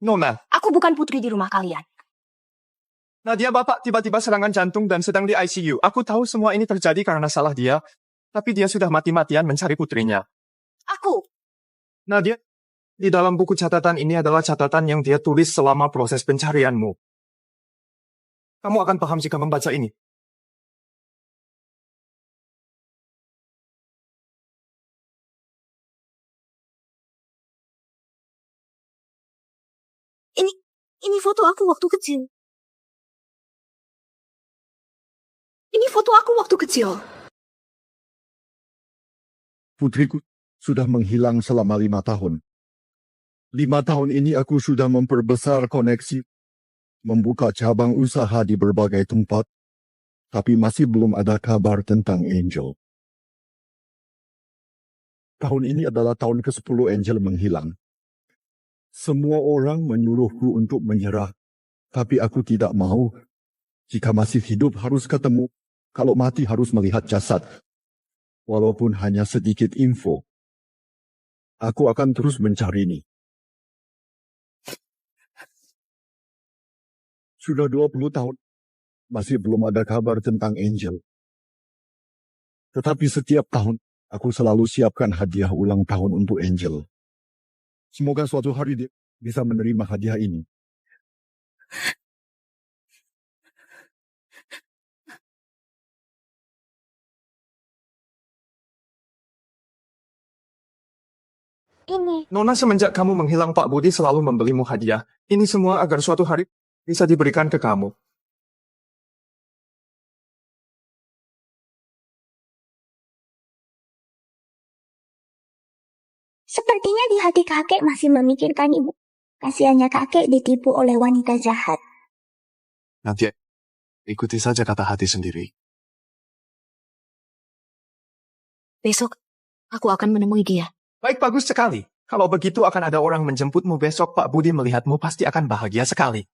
Nona, Aku bukan putri di rumah kalian. Nadia, Bapak tiba-tiba serangan jantung dan sedang di ICU. Aku tahu semua ini terjadi karena salah dia, tapi dia sudah mati-matian mencari putrinya. Aku. Nadia, di dalam buku catatan ini adalah catatan yang dia tulis selama proses pencarianmu. Kamu akan paham jika membaca ini. Ini foto aku waktu kecil. Ini foto aku waktu kecil. Putriku sudah menghilang selama 5 tahun. 5 tahun ini aku sudah memperbesar koneksi, membuka cabang usaha di berbagai tempat, tapi masih belum ada kabar tentang Angel. Tahun ini adalah tahun ke-10 Angel menghilang. Semua orang menyuruhku untuk menyerah, tapi aku tidak mau. Jika masih hidup harus ketemu, kalau mati harus melihat jasad. Walaupun hanya sedikit info, aku akan terus mencari ini. Sudah 20 tahun, masih belum ada kabar tentang Angel. Tetapi setiap tahun, aku selalu siapkan hadiah ulang tahun untuk Angel. Semoga suatu hari dia bisa menerima hadiah ini. Ini. Nona, semenjak kamu menghilang, Pak Budi selalu membelimu hadiah. Ini semua agar suatu hari bisa diberikan ke kamu. Sepertinya di hati kakek masih memikirkan ibu. Kasihannya kakek ditipu oleh wanita jahat. Nadia, ikuti saja kata hati sendiri. Besok, aku akan menemui dia. Baik, bagus sekali. Kalau begitu akan ada orang menjemputmu besok, Pak Budi melihatmu pasti akan bahagia sekali.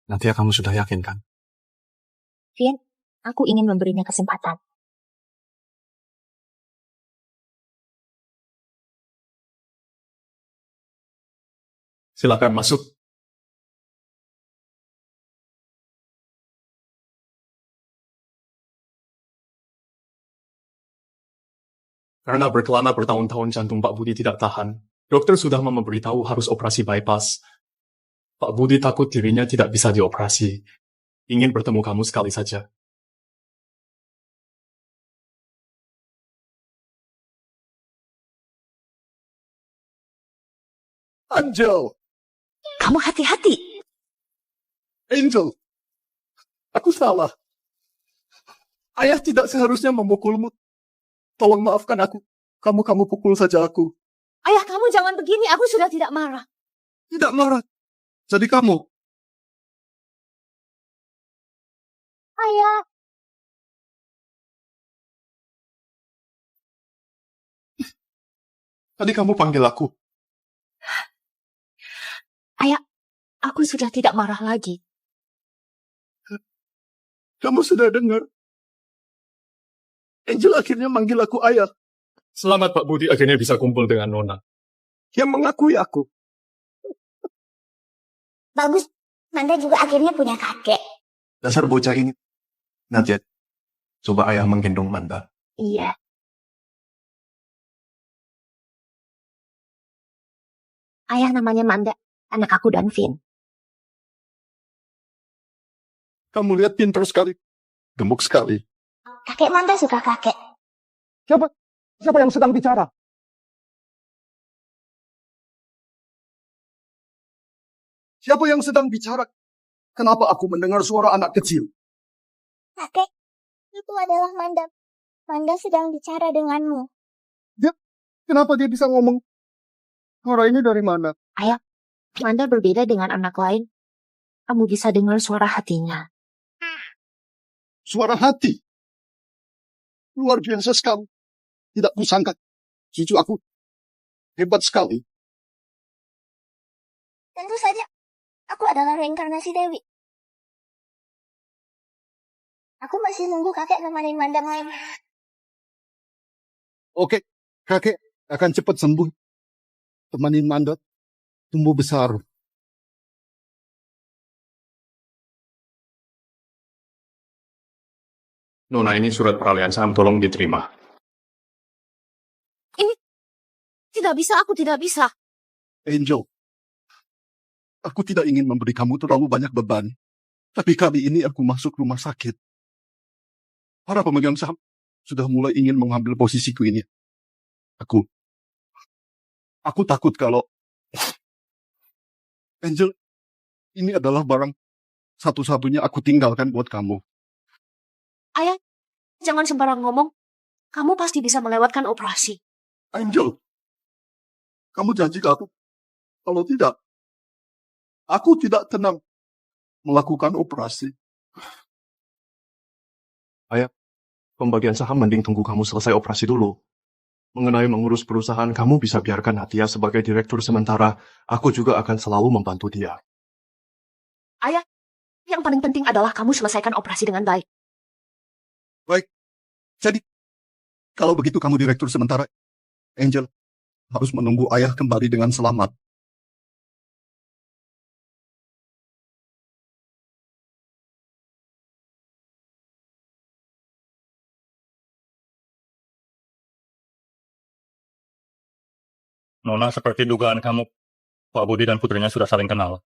Nadia, kamu sudah yakin kan? Vin, aku ingin memberinya kesempatan. Silakan masuk. Karena berkelana bertahun-tahun jantung Pak Budi tidak tahan, dokter sudah memberitahu harus operasi bypass. Pak Budi takut dirinya tidak bisa dioperasi. Ingin bertemu kamu sekali saja. Angel! Kamu hati-hati. Angel! Aku salah. Ayah tidak seharusnya memukulmu. Tolong maafkan aku. Kamu pukul saja aku. Ayah, kamu jangan begini. Aku sudah tidak marah. Tidak marah. Jadi kamu. Ayah. Tadi kamu panggil aku. Ayah, aku sudah tidak marah lagi. Kamu sudah dengar. Angel akhirnya manggil aku ayah. Selamat Pak Budi akhirnya bisa kumpul dengan Nona. Yang mengakui aku. Bagus, Manda juga akhirnya punya kakek. Dasar bocah ini. Nadia, coba ayah menggendong Manda. Iya. Ayah namanya Manda, anak aku dan Vin. Kamu lihat pintar sekali. Gemuk sekali. Kakek Manda suka kakek. Siapa yang sedang bicara? Siapa yang sedang bicara? Kenapa aku mendengar suara anak kecil? Kakek, itu adalah Manda. Manda sedang bicara denganmu. Kenapa dia bisa ngomong? Suara ini dari mana? Ayah, Manda berbeda dengan anak lain. Kamu bisa dengar suara hatinya. Suara hati. Luar biasa sekali. Tidak kusangka. Cucu aku hebat sekali. Tentu saja, aku adalah reinkarnasi Dewi. Aku masih nunggu kakek nemanin Manda main. Oke, kakek akan cepat sembuh. Temanin Manda tumbuh besar. Nona, ini surat peralihan saham, tolong diterima. Ini tidak bisa, aku tidak bisa. Angel, aku tidak ingin memberi kamu terlalu banyak beban. Tapi kali ini aku masuk rumah sakit. Para pemegang saham sudah mulai ingin mengambil posisiku ini. Aku takut kalau Angel, ini adalah barang satu-satunya aku tinggalkan buat kamu. Ayah, jangan sembarang ngomong. Kamu pasti bisa melewatkan operasi. Angel, kamu janji ke aku. Kalau tidak, aku tidak tenang melakukan operasi. Ayah, pembagian saham mending tunggu kamu selesai operasi dulu. Mengenai mengurus perusahaan, kamu bisa biarkan Nadia sebagai direktur sementara. Aku juga akan selalu membantu dia. Ayah, yang paling penting adalah kamu selesaikan operasi dengan baik. Baik, jadi kalau begitu kamu direktur sementara, Angel harus menunggu ayah kembali dengan selamat. Nona, seperti dugaan kamu, Pak Budi dan putrinya sudah saling kenal.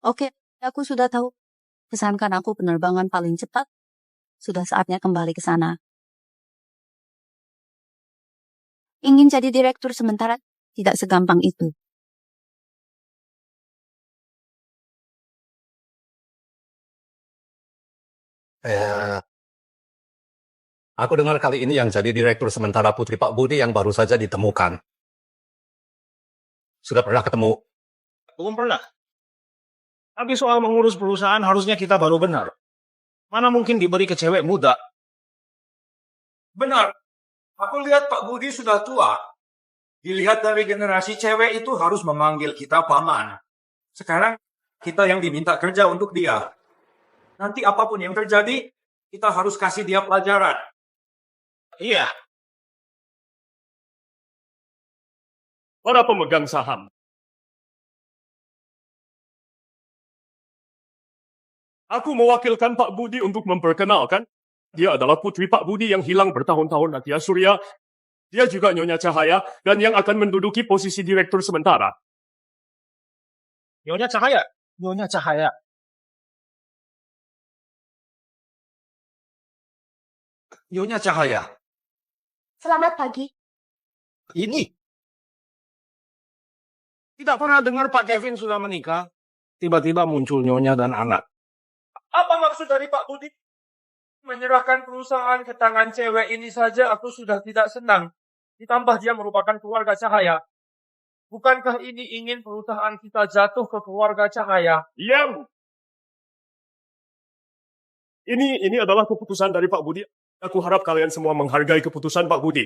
Oke, aku sudah tahu. Pesankan aku penerbangan paling cepat. Sudah saatnya kembali ke sana. Ingin jadi direktur sementara tidak segampang itu. Aku dengar kali ini yang jadi direktur sementara putri Pak Budi yang baru saja ditemukan. Sudah pernah ketemu? Belum pernah. Tapi soal mengurus perusahaan harusnya kita baru benar. Mana mungkin diberi ke cewek muda? Benar. Aku lihat Pak Budi sudah tua. Dilihat dari generasi cewek itu harus memanggil kita paman. Sekarang kita yang diminta kerja untuk dia. Nanti apapun yang terjadi, kita harus kasih dia pelajaran. Iya. Para pemegang saham. Aku mewakilkan Pak Budi untuk memperkenalkan. Dia adalah putri Pak Budi yang hilang bertahun-tahun, Natia Surya. Dia juga Nyonya Cahaya, dan yang akan menduduki posisi direktur sementara. Nyonya Cahaya. Nyonya Cahaya. Nyonya Cahaya. Selamat pagi. Ini. Tidak pernah dengar Pak Kevin sudah menikah. Tiba-tiba muncul Nyonya dan anak. Apa maksud dari Pak Budi? Menyerahkan perusahaan ke tangan cewek ini saja aku sudah tidak senang. Ditambah dia merupakan keluarga Cahaya. Bukankah ini ingin perusahaan kita jatuh ke keluarga Cahaya? Diam! Ini adalah keputusan dari Pak Budi. Aku harap kalian semua menghargai keputusan Pak Budi.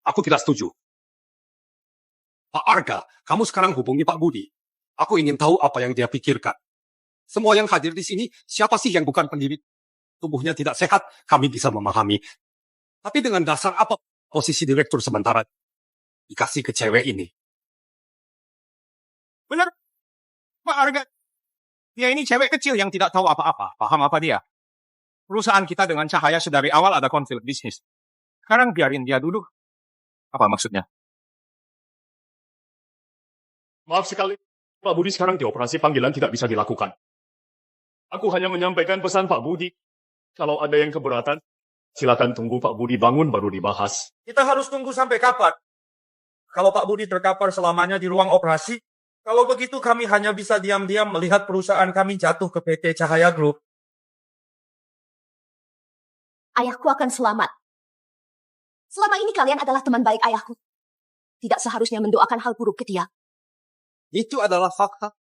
Aku tidak setuju. Pak Arga, kamu sekarang hubungi Pak Budi. Aku ingin tahu apa yang dia pikirkan. Semua yang hadir di sini, siapa sih yang bukan pendiri? Tubuhnya tidak sehat, kami bisa memahami. Tapi dengan dasar apa posisi direktur sementara dikasih ke cewek ini? Benar, Pak Arga. Dia ini cewek kecil yang tidak tahu apa-apa. Paham apa dia? Perusahaan kita dengan Cahaya sedari awal ada konflik bisnis. Sekarang biarin dia duduk. Apa maksudnya? Maaf sekali, Pak Budi sekarang dioperasi panggilan tidak bisa dilakukan. Aku hanya menyampaikan pesan Pak Budi. Kalau ada yang keberatan, silakan tunggu Pak Budi bangun baru dibahas. Kita harus tunggu sampai kapan? Kalau Pak Budi terkapar selamanya di ruang operasi, kalau begitu kami hanya bisa diam-diam melihat perusahaan kami jatuh ke PT Cahaya Group. Ayahku akan selamat. Selama ini kalian adalah teman baik ayahku. Tidak seharusnya mendoakan hal buruk ke dia. Itu adalah fakta.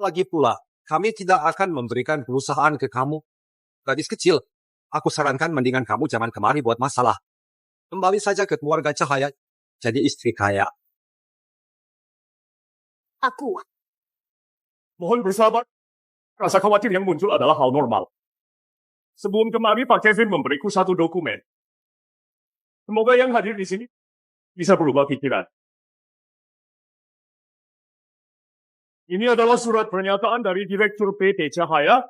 Lagi pula, kami tidak akan memberikan perusahaan ke kamu. Gadis kecil, aku sarankan mendingan kamu jangan kemari buat masalah. Kembali saja ke keluarga Cahaya, jadi istri kaya. Aku. Mohon bersabar. Rasa khawatir yang muncul adalah hal normal. Sebelum kemari, Pak Kevin memberiku satu dokumen. Semoga yang hadir di sini bisa berubah pikiran. Ini adalah surat pernyataan dari Direktur PT Cahaya.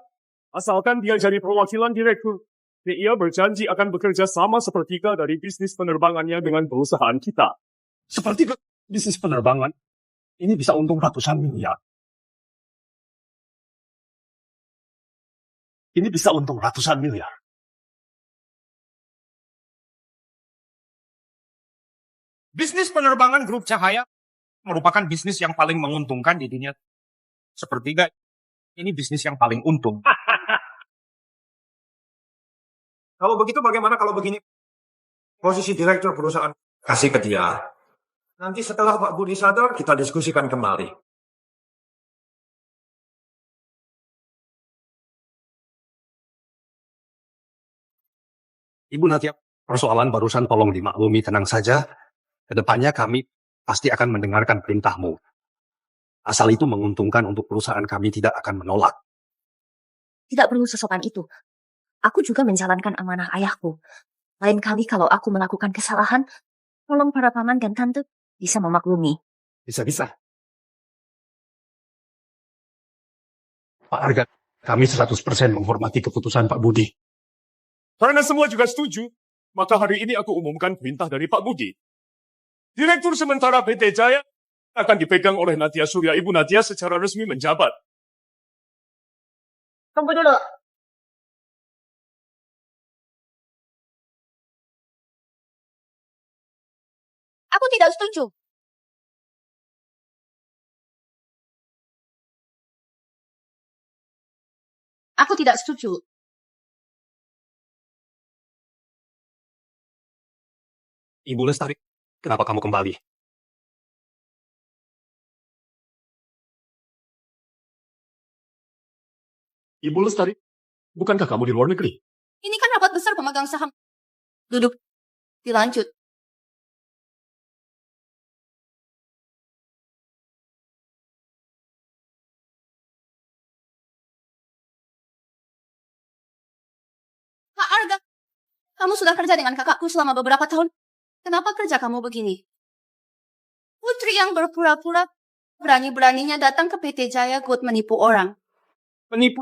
Asalkan dia jadi perwakilan Direktur, dia berjanji akan bekerja sama sepertiga dari bisnis penerbangannya dengan perusahaan kita. Seperti bisnis penerbangan, ini bisa untung ratusan miliar. Ini bisa untung ratusan miliar. Bisnis penerbangan grup Cahaya merupakan bisnis yang paling menguntungkan di dunia. Sepertiga, ini bisnis yang paling untung. Kalau begitu bagaimana kalau begini? Posisi direktur perusahaan kasih ke dia. Nanti setelah Pak Budi sadar, kita diskusikan kembali. Ibu Natia, persoalan barusan tolong dimaklumi, tenang saja. Kedepannya kami pasti akan mendengarkan perintahmu. Asal itu menguntungkan untuk perusahaan, kami tidak akan menolak. Tidak perlu sesopan itu. Aku juga menjalankan amanah ayahku. Lain kali kalau aku melakukan kesalahan, tolong para paman dan tante bisa memaklumi. Bisa-bisa. Pak Arga, kami 100% menghormati keputusan Pak Budi. Karena semua juga setuju, maka hari ini aku umumkan perintah dari Pak Budi. Direktur sementara PT Jaya akan dipegang oleh Natia Surya. Ibu Natia secara resmi menjabat. Tunggu dulu. Aku tidak setuju. Aku tidak setuju. Ibu Lestari, kenapa kamu kembali? Ibu Lestari, bukankah kamu di luar negeri? Ini kan rapat besar pemegang saham. Duduk. Dilanjut. Kak Arga, kamu sudah kerja dengan kakakku selama beberapa tahun. Kenapa kerja kamu begini? Putri yang berpura-pura berani-beraninya datang ke PT Jaya Group menipu orang. Penipu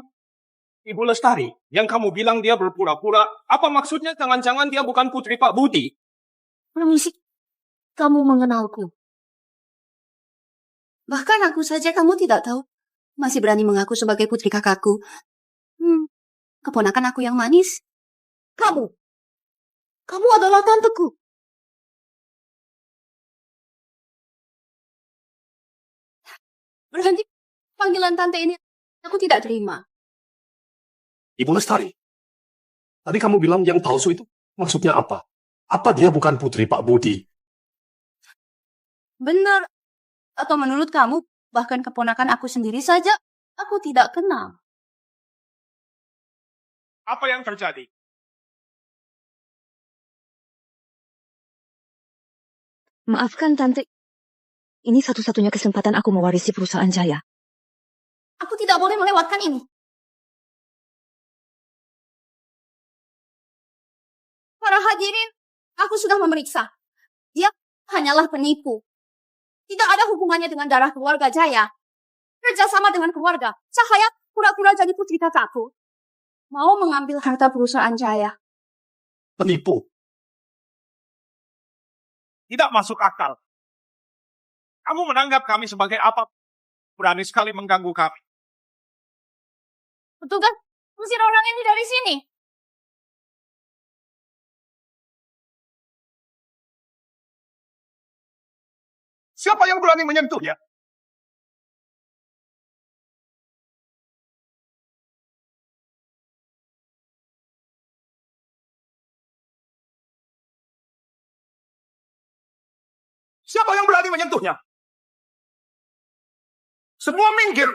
Ibu Lestari, yang kamu bilang dia berpura-pura, apa maksudnya jangan-jangan dia bukan putri Pak Budi? Permisi, kamu mengenalku. Bahkan aku saja kamu tidak tahu. Masih berani mengaku sebagai putri kakakku. Keponakan aku yang manis. Kamu adalah tanteku. Berhenti panggilan tante ini aku tidak terima. Ibu Lestari, tadi kamu bilang yang palsu itu maksudnya apa? Apa dia bukan putri Pak Budi? Benar. Atau menurut kamu, bahkan keponakan aku sendiri saja, aku tidak kenal. Apa yang terjadi? Maafkan, Tante. Ini satu-satunya kesempatan aku mewarisi perusahaan Jaya. Aku tidak boleh melewatkan ini. Para hadirin, aku sudah memeriksa. Dia hanyalah penipu. Tidak ada hubungannya dengan darah keluarga Jaya. Kerjasama dengan keluarga. Cahaya pura-pura jadi putri kakakku. Mau mengambil harta perusahaan Jaya. Penipu. Tidak masuk akal. Kamu menanggap kami sebagai apa? Berani sekali mengganggu kami. Betul kan? Usir orang ini dari sini. Siapa yang berani menyentuhnya? Siapa yang berani menyentuhnya? Semua minggir.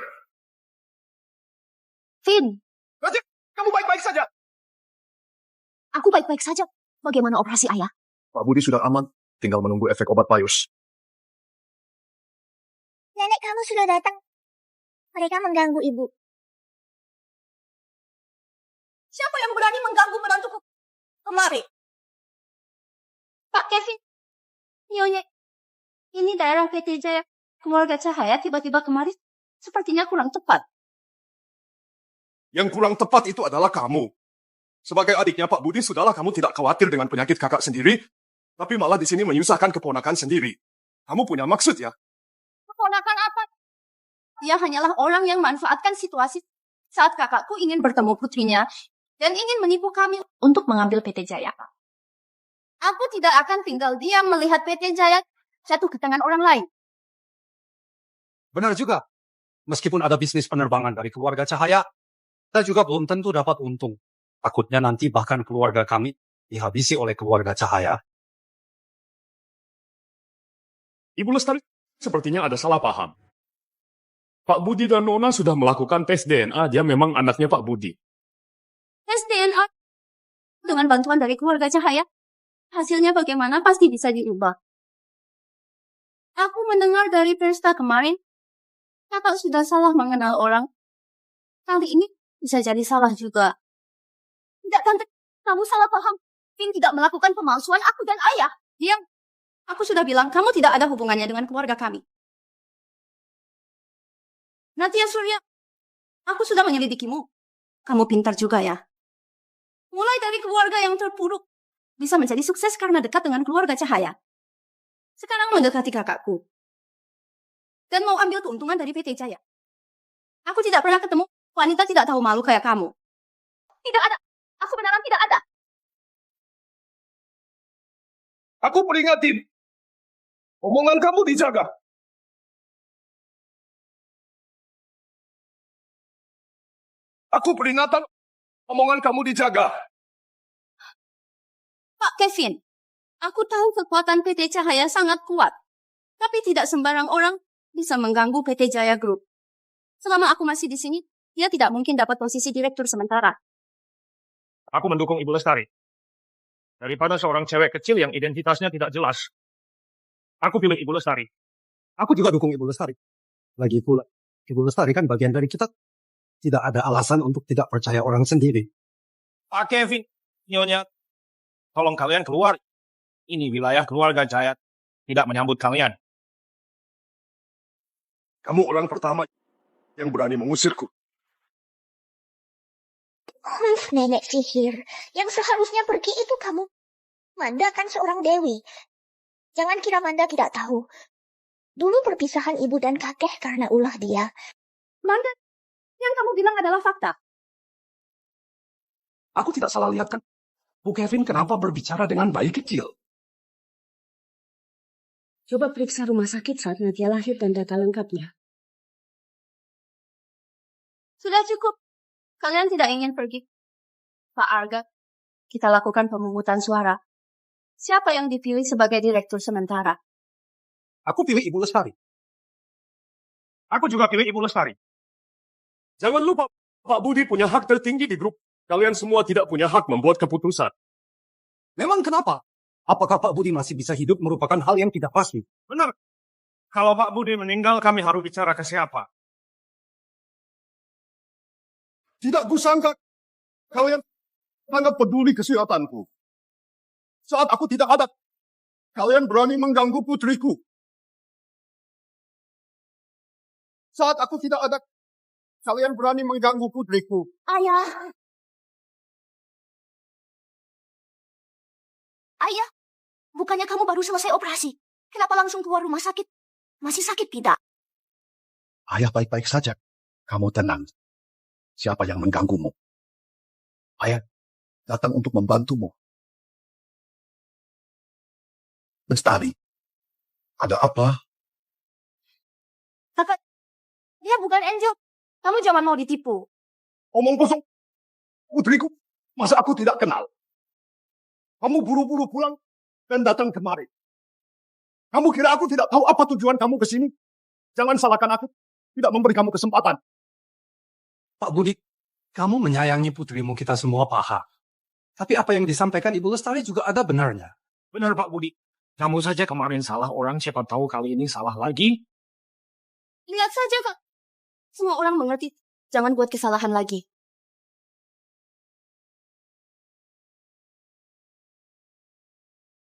Vin. Raja, kamu baik-baik saja. Aku baik-baik saja. Bagaimana operasi ayah? Pak Budi sudah aman, tinggal menunggu efek obat payus. Nenek kamu sudah datang. Mereka mengganggu ibu. Siapa yang berani mengganggu menantuku? Kemari. Pak Kevin. Nyonya. Ini daerah PT Jaya Keluarga Cahaya tiba-tiba kemari. Sepertinya kurang tepat. Yang kurang tepat itu adalah kamu. Sebagai adiknya Pak Budi, sudahlah kamu tidak khawatir dengan penyakit kakak sendiri, tapi malah di sini menyusahkan keponakan sendiri. Kamu punya maksud ya? Keponakan apa? Dia hanyalah orang yang manfaatkan situasi saat kakakku ingin bertemu putrinya dan ingin menipu kami untuk mengambil PT Jaya. Aku tidak akan tinggal diam melihat PT Jaya jatuh ke tangan orang lain. Benar juga. Meskipun ada bisnis penerbangan dari keluarga Cahaya, kita juga belum tentu dapat untung. Takutnya nanti bahkan keluarga kami dihabisi oleh keluarga Cahaya. Ibu Lestari, sepertinya ada salah paham. Pak Budi dan Nona sudah melakukan tes DNA, dia memang anaknya Pak Budi. Tes DNA dengan bantuan dari keluarga Cahaya, hasilnya bagaimana pasti bisa diubah. Aku mendengar dari pesta kemarin, kakak sudah salah mengenal orang. Kali ini bisa jadi salah juga. Tidak, Tante, kamu salah paham. Vin tidak melakukan pemalsuan aku dan ayah. Diam. Aku sudah bilang kamu tidak ada hubungannya dengan keluarga kami. Natia Surya, aku sudah menyelidikimu. Kamu pintar juga ya. Mulai dari keluarga yang terpuruk, bisa menjadi sukses karena dekat dengan keluarga Cahaya. Sekarang mendekati kakakku. Dan mau ambil keuntungan dari PT Jaya. Aku tidak pernah ketemu wanita tidak tahu malu kayak kamu. Tidak ada. Aku beneran tidak ada. Aku peringatin. Omongan kamu dijaga. Aku peringatan. Omongan kamu dijaga. Pak Kevin, aku tahu kekuatan PT Cahaya sangat kuat. Tapi tidak sembarang orang bisa mengganggu PT Jaya Group. Selama aku masih di sini, dia tidak mungkin dapat posisi direktur sementara. Aku mendukung Ibu Lestari. Daripada seorang cewek kecil yang identitasnya tidak jelas. Aku pilih Ibu Lestari. Aku juga dukung Ibu Lestari. Lagi pula, Ibu Lestari kan bagian dari kita. Tidak ada alasan untuk tidak percaya orang sendiri. Pak Kevin, Nyonya, tolong kalian keluar. Ini wilayah keluarga Jaya. Tidak menyambut kalian. Kamu orang pertama yang berani mengusirku. Nenek sihir. Yang seharusnya pergi itu kamu. Manda kan seorang dewi. Jangan kira Manda tidak tahu. Dulu perpisahan ibu dan kakek karena ulah dia. Manda, yang kamu bilang adalah fakta. Aku tidak salah lihat kan? Bu Kevin kenapa berbicara dengan bayi kecil? Coba periksa rumah sakit saat Natia lahir dan data lengkapnya. Sudah cukup. Kalian tidak ingin pergi. Pak Arga, kita lakukan pemungutan suara. Siapa yang dipilih sebagai direktur sementara? Aku pilih Ibu Lestari. Aku juga pilih Ibu Lestari. Jangan lupa, Pak Budi punya hak tertinggi di grup. Kalian semua tidak punya hak membuat keputusan. Memang kenapa? Apakah Pak Budi masih bisa hidup merupakan hal yang tidak pasti? Benar. Kalau Pak Budi meninggal, kami harus bicara ke siapa? Tidak kusangka kalian sangat peduli kesehatanku. Saat aku tidak ada, kalian berani mengganggu putriku. Saat aku tidak ada, kalian berani mengganggu putriku. Ayah. Ayah, bukannya kamu baru selesai operasi? Kenapa langsung keluar rumah sakit? Masih sakit tidak? Ayah baik-baik saja. Kamu tenang. Siapa yang mengganggumu? Ayah datang untuk membantumu. Lestari, ada apa? Kakak, dia bukan Angel. Kamu jangan mau ditipu. Omong kosong. Putriku, masa aku tidak kenal? Kamu buru-buru pulang dan datang kemari. Kamu kira aku tidak tahu apa tujuan kamu ke sini? Jangan salahkan aku. Tidak memberi kamu kesempatan. Pak Budi, kamu menyayangi putrimu, kita semua paham. Tapi apa yang disampaikan Ibu Lestari juga ada benarnya. Benar Pak Budi. Kamu saja kemarin salah orang, siapa tahu kali ini salah lagi. Lihat saja, Kak. Semua orang mengerti. Jangan buat kesalahan lagi.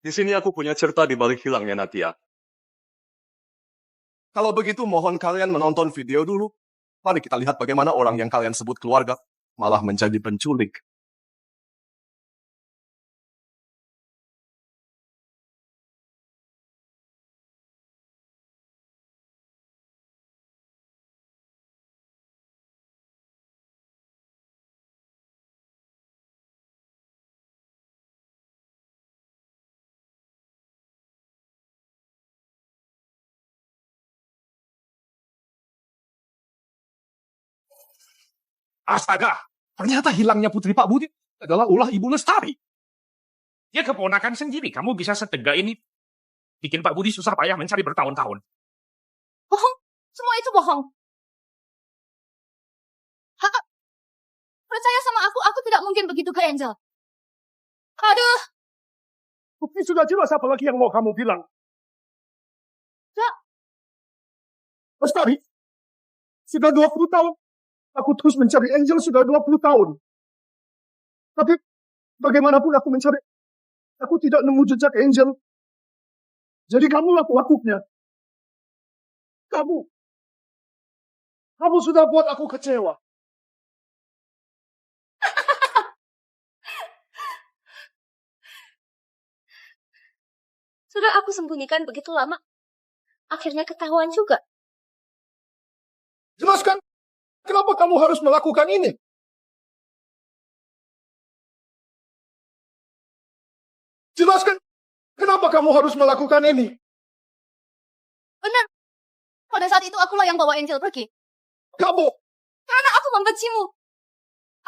Di sini aku punya cerita di balik hilangnya Natia. Kalau begitu mohon kalian menonton video dulu. Mari kita lihat bagaimana orang yang kalian sebut keluarga malah menjadi penculik. Astaga, ternyata hilangnya putri Pak Budi adalah ulah Ibu Lestari. Dia keponakan sendiri. Kamu bisa setegak ini. Bikin Pak Budi susah payah mencari bertahun-tahun. Bohong. Semua itu bohong. Kakak, percaya sama aku tidak mungkin begitu ke Angel. Aduh. Bukti sudah jelas, apa lagi yang mau kamu bilang? Kak. Lestari, sudah 20 tahun. Aku terus mencari Angel sudah 20 tahun. Tapi bagaimanapun aku mencari, aku tidak nemu jejak Angel. Jadi kamulah pelakunya. Kamu sudah buat aku kecewa. Sudah aku sembunyikan begitu lama. Akhirnya ketahuan juga. Jelaskan, kenapa kamu harus melakukan ini? Jelaskan, kenapa kamu harus melakukan ini? Benar. Pada saat itu akulah yang bawa Angel pergi. Kamu? Karena aku membencimu.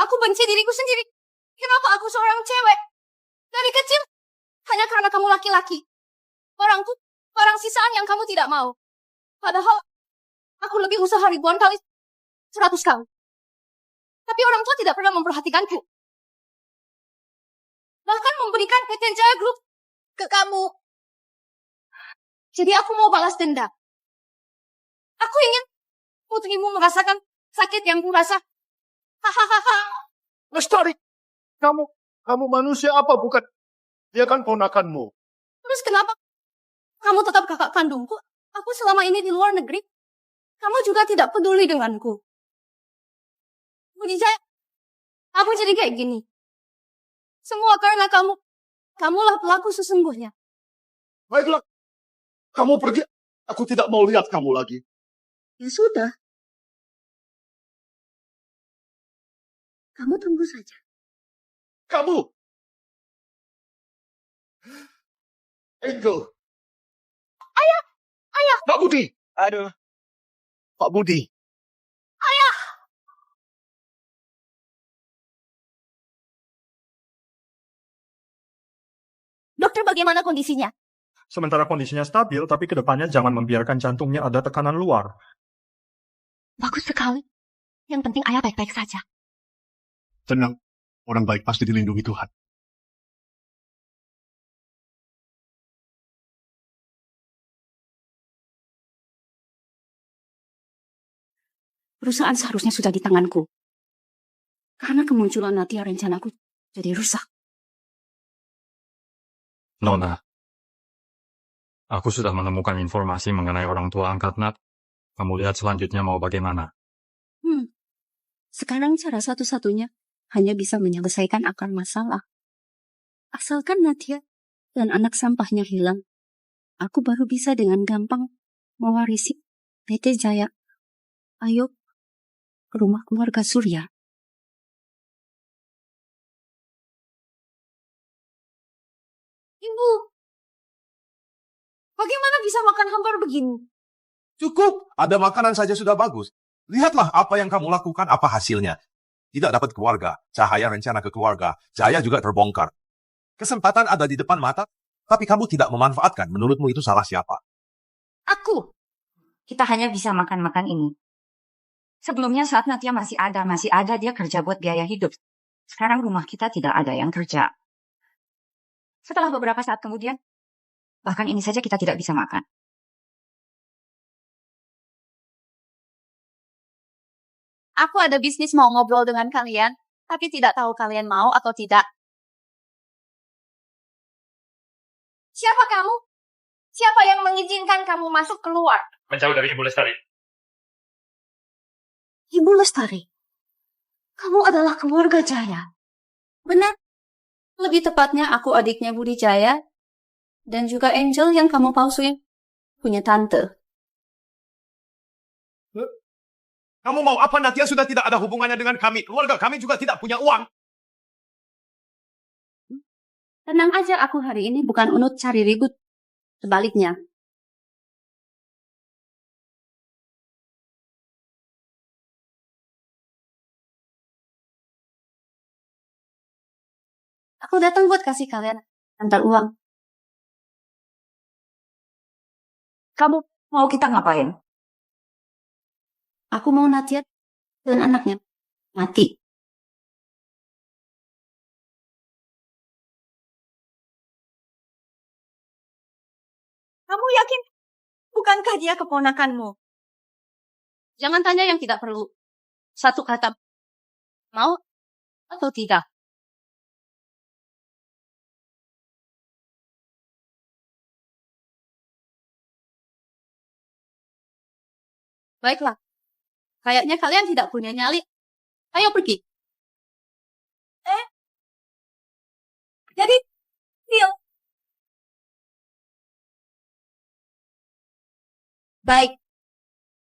Aku benci diriku sendiri. Kenapa aku seorang cewek? Dari kecil, hanya karena kamu laki-laki. Barang sisaan yang kamu tidak mau. Padahal, aku lebih usaha ribuan kali, 100 kali. Tapi orang tua tidak pernah memperhatikanku. Bahkan memberikan PT Jaya Group ke kamu. Jadi aku mau balas dendam. Aku ingin putrimu merasakan sakit yang kurasa. Hahaha. Lestari, kamu manusia apa bukan? Dia kan ponakanmu. Terus kenapa kamu tetap kakak kandungku? Aku selama ini di luar negeri. Kamu juga tidak peduli denganku. Budi Jaya, aku jadi kayak gini. Semua karena kamu. Kamulah pelaku sesungguhnya. Baiklah, kamu pergi. Aku tidak mau lihat kamu lagi. Ya sudah. Kamu tunggu saja. Kamu! Angel! Ayah! Ayah! Pak Budi! Aduh. Pak Budi. Ayah! Dokter, bagaimana kondisinya? Sementara kondisinya stabil, tapi kedepannya jangan membiarkan jantungnya ada tekanan luar. Bagus sekali. Yang penting ayah baik-baik saja. Tenang, orang baik pasti dilindungi Tuhan. Perusahaan seharusnya sudah di tanganku. Karena kemunculan Natia, rencanaku jadi rusak. Nona, aku sudah menemukan informasi mengenai orang tua angkat Nat. Kamu lihat selanjutnya mau bagaimana? Sekarang cara satu-satunya hanya bisa menyelesaikan akar masalah. Asalkan Natia dan anak sampahnya hilang, aku baru bisa dengan gampang mewarisi PT Jaya. Ayo ke rumah keluarga Surya. Ibu, bagaimana bisa makan hambar begini? Cukup, ada makanan saja sudah bagus. Lihatlah apa yang kamu lakukan, apa hasilnya. Tidak dapat keluarga, cahaya rencana ke keluarga, Jaya juga terbongkar. Kesempatan ada di depan mata, tapi kamu tidak memanfaatkan. Menurutmu itu salah siapa? Aku. Kita hanya bisa makan-makan ini. Sebelumnya saat Natia masih ada dia kerja buat biaya hidup. Sekarang rumah kita tidak ada yang kerja. Setelah beberapa saat kemudian, bahkan ini saja kita tidak bisa makan. Aku ada bisnis mau ngobrol dengan kalian, tapi tidak tahu kalian mau atau tidak. Siapa kamu? Siapa yang mengizinkan kamu masuk keluar? Menjauh dari Ibu Lestari. Ibu Lestari, kamu adalah keluarga Jaya. Benar. Lebih tepatnya aku adiknya Budi Jaya, dan juga Angel yang kamu palsuin punya tante. Kamu mau apa? Natia sudah tidak ada hubungannya dengan kami. Keluarga kami juga tidak punya uang. Tenang aja, aku hari ini bukan unut cari ribut. Sebaliknya. Aku datang buat kasih kalian antar uang. Kamu mau kita ngapain? Aku mau Natia dan anaknya mati. Kamu yakin? Bukankah dia keponakanmu? Jangan tanya yang tidak perlu. Satu kata. Mau atau tidak? Baiklah. Kayaknya kalian tidak punya nyali. Ayo pergi. Jadi, deal. Baik.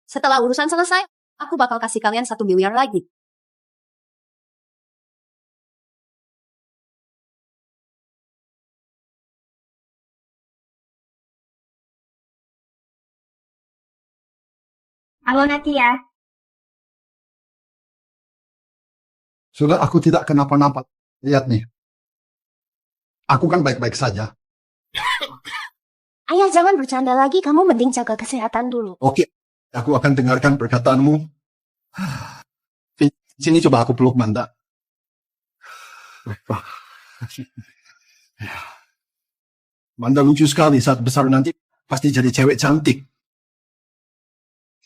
Setelah urusan selesai, aku bakal kasih kalian 1 miliar lagi. Halo Natia. Sudah, aku tidak kenapa-napa. Lihat nih. Aku kan baik-baik saja. Ayah, jangan bercanda lagi. Kamu mending jaga kesehatan dulu. Oke, aku akan dengarkan perkataanmu. Sini coba aku peluk Manda. Manda lucu sekali, saat besar nanti pasti jadi cewek cantik.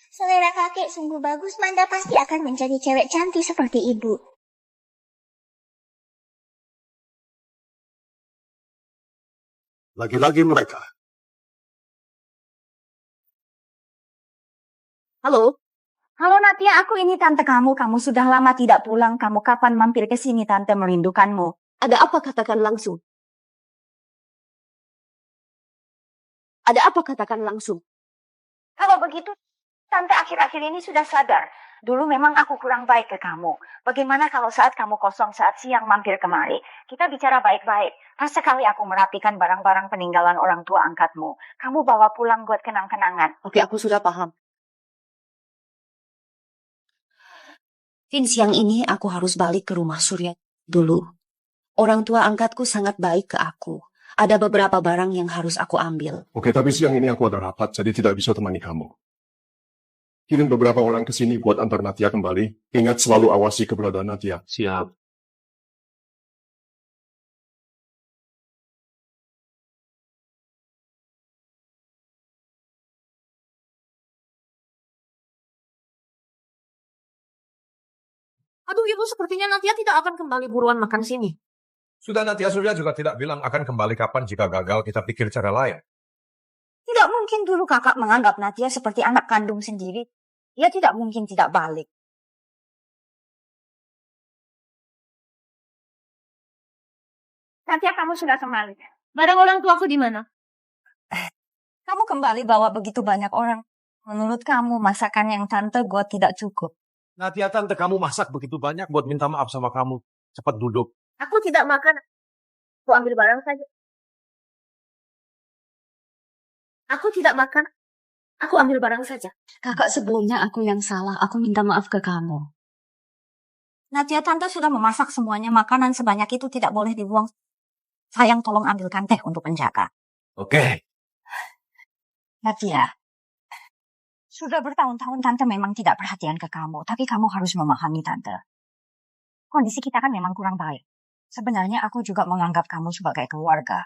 Selera kakek sungguh bagus, Manda pasti akan menjadi cewek cantik seperti ibu. Lagi-lagi mereka. Halo? Halo Natia, aku ini tante kamu. Kamu sudah lama tidak pulang. Kamu kapan mampir ke sini, tante merindukanmu. Ada apa katakan langsung? Ada apa katakan langsung? Kalau begitu, tante akhir-akhir ini sudah sadar. Dulu memang aku kurang baik ke kamu. Bagaimana kalau saat kamu kosong saat siang mampir kemari? Kita bicara baik-baik. Pas sekali aku merapikan barang-barang peninggalan orang tua angkatmu. Kamu bawa pulang buat kenang-kenangan. Oke, aku sudah paham. Vin, siang ini aku harus balik ke rumah Surya dulu. Orang tua angkatku sangat baik ke aku. Ada beberapa barang yang harus aku ambil. Oke, tapi siang ini aku ada rapat, jadi tidak bisa temani kamu. Kirim beberapa orang ke sini buat antar Natia kembali. Ingat selalu awasi keberadaan Natia. Siap. Aduh, ibu sepertinya Natia tidak akan kembali buruan makan sini. Sudah Natia Surya juga tidak bilang akan kembali kapan jika gagal kita pikir cara lain. Tidak mungkin dulu kakak menganggap Natia seperti anak kandung sendiri. Ia tidak mungkin tidak balik. Natia, kamu sudah kembali. Barang orang tuaku di mana? Kamu kembali bawa begitu banyak orang. Menurut kamu masakan yang tante buat tidak cukup? Natia, tante kamu masak begitu banyak buat minta maaf sama kamu. Cepat duduk. Aku tidak makan. Aku ambil barang saja. Aku tidak makan. Aku ambil barang saja. Kakak, sebelumnya aku yang salah. Aku minta maaf ke kamu. Natia, tante sudah memasak semuanya. Makanan sebanyak itu tidak boleh dibuang. Sayang, tolong ambilkan teh untuk penjaga. Oke. Natia, sudah bertahun-tahun tante memang tidak perhatian ke kamu. Tapi kamu harus memahami tante. Kondisi kita kan memang kurang baik. Sebenarnya aku juga menganggap kamu sebagai keluarga.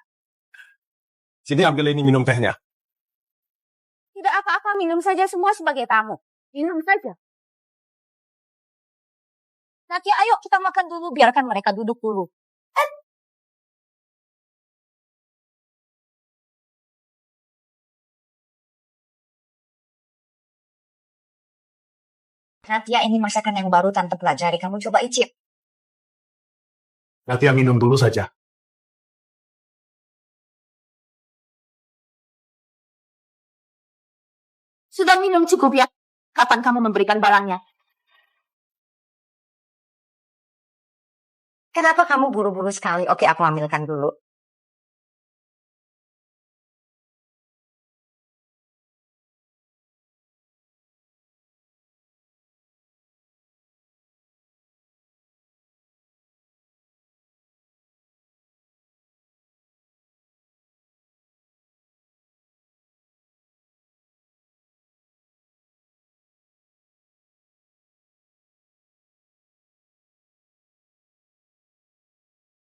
Sini ambil ini minum tehnya. Tidak apa-apa, minum saja semua sebagai tamu. Minum saja. Natia, ayo kita makan dulu. Biarkan mereka duduk dulu. Natia, ini masakan yang baru tante pelajari. Kamu coba icip. Natia minum dulu saja. Sudah minum cukup ya? Kapan kamu memberikan barangnya? Kenapa kamu buru-buru sekali? Oke, aku ambilkan dulu.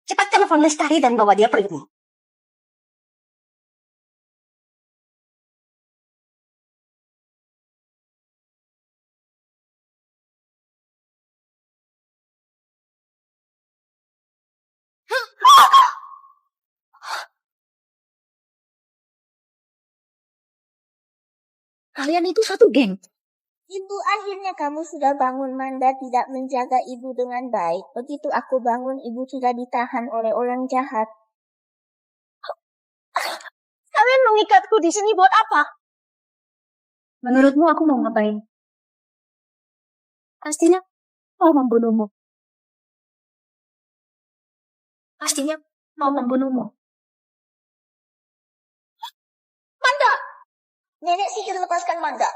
Cepat telepon Lestari dan bawa dia pergi. Kalian itu satu geng. Ibu, akhirnya kamu sudah bangun. Manda tidak menjaga ibu dengan baik. Begitu aku bangun, ibu sudah ditahan oleh orang jahat. Kalian mengikatku di sini buat apa? Menurutmu aku mau ngapain? Pastinya mau membunuhmu. Pastinya mau membunuhmu. Manda! Nenek sihir, lepaskan Manda.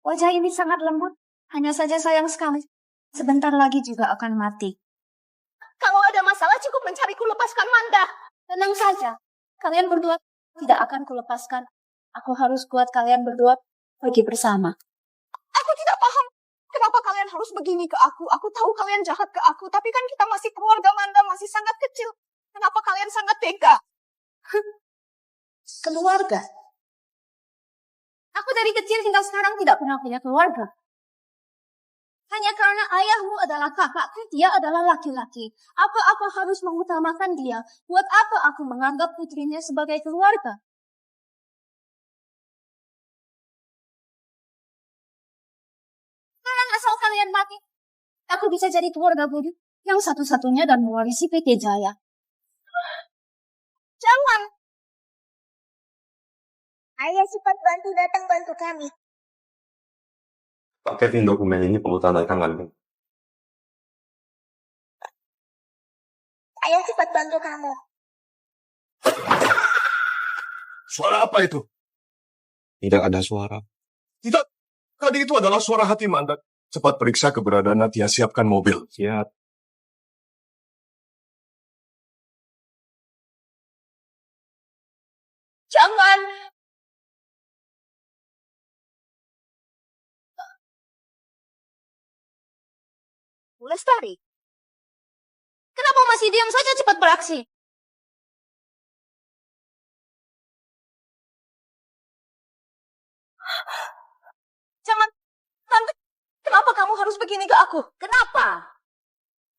Wajah ini sangat lembut. Hanya saja sayang sekali. Sebentar lagi juga akan mati. Kalau ada masalah cukup mencariku, lepaskan Manda. Tenang saja. Kalian berdua tidak akan kulepaskan. Aku harus kuat, kalian berdua pergi bersama. Aku tidak paham. Kenapa kalian harus begini ke aku? Aku tahu kalian jahat ke aku, tapi kan kita masih keluarga, Manda masih sangat kecil. Kenapa kalian sangat tega? Keluarga. Aku dari kecil hingga sekarang tidak pernah punya keluarga. Hanya karena ayahmu adalah kakakku, dia adalah laki-laki. Apa-apa harus mengutamakan dia. Buat apa aku menganggap putrinya sebagai keluarga? Sekarang asal kalian mati, aku bisa jadi keluarga bodoh yang satu-satunya dan mewarisi PT Jaya. Jangan. Ayah cepat datang bantu kami. Pak Kevin, dokumen ini perlu tanda tangan. Ayah cepat bantu kamu. Suara apa itu? Tidak ada suara. Tidak. Tadi itu adalah suara hati Manda. Cepat periksa keberadaan Natia, siapkan mobil. Siap. Jangan. Lestari. Kenapa masih diam saja, cepat beraksi? Jangan, Tante. Kenapa kamu harus begini ke aku? Kenapa?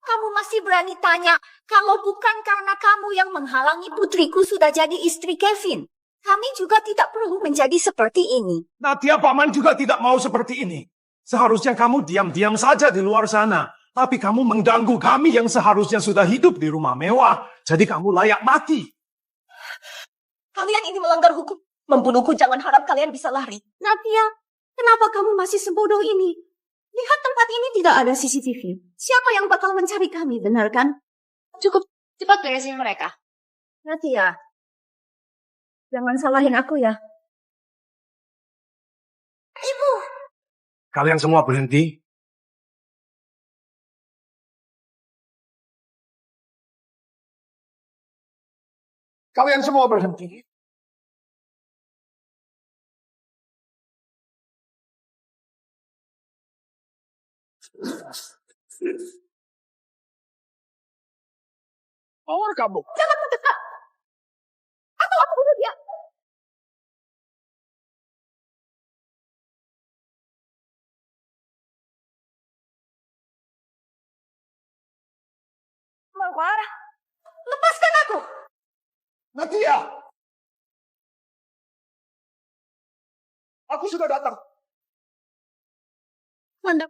Kamu masih berani tanya, kalau bukan karena kamu yang menghalangi putriku sudah jadi istri Kevin. Kami juga tidak perlu menjadi seperti ini. Natia, Paman juga tidak mau seperti ini. Seharusnya kamu diam-diam saja di luar sana. Tapi kamu mengganggu kami yang seharusnya sudah hidup di rumah mewah. Jadi kamu layak mati. Kalian ini melanggar hukum. Membunuhku, jangan harap kalian bisa lari. Natia, kenapa kamu masih sebodoh ini? Lihat, tempat ini tidak ada CCTV. Siapa yang bakal mencari kami, benar kan? Cukup, cepat beresin mereka. Natia, jangan salahin aku ya. Ibu. Kalian semua berhenti. Kalian semua berhenti. Keluar kamu. Jangan mendekat. Atau aku bunuh dia. Mawar, lepaskan aku. Natia. Aku sudah datang. Manda,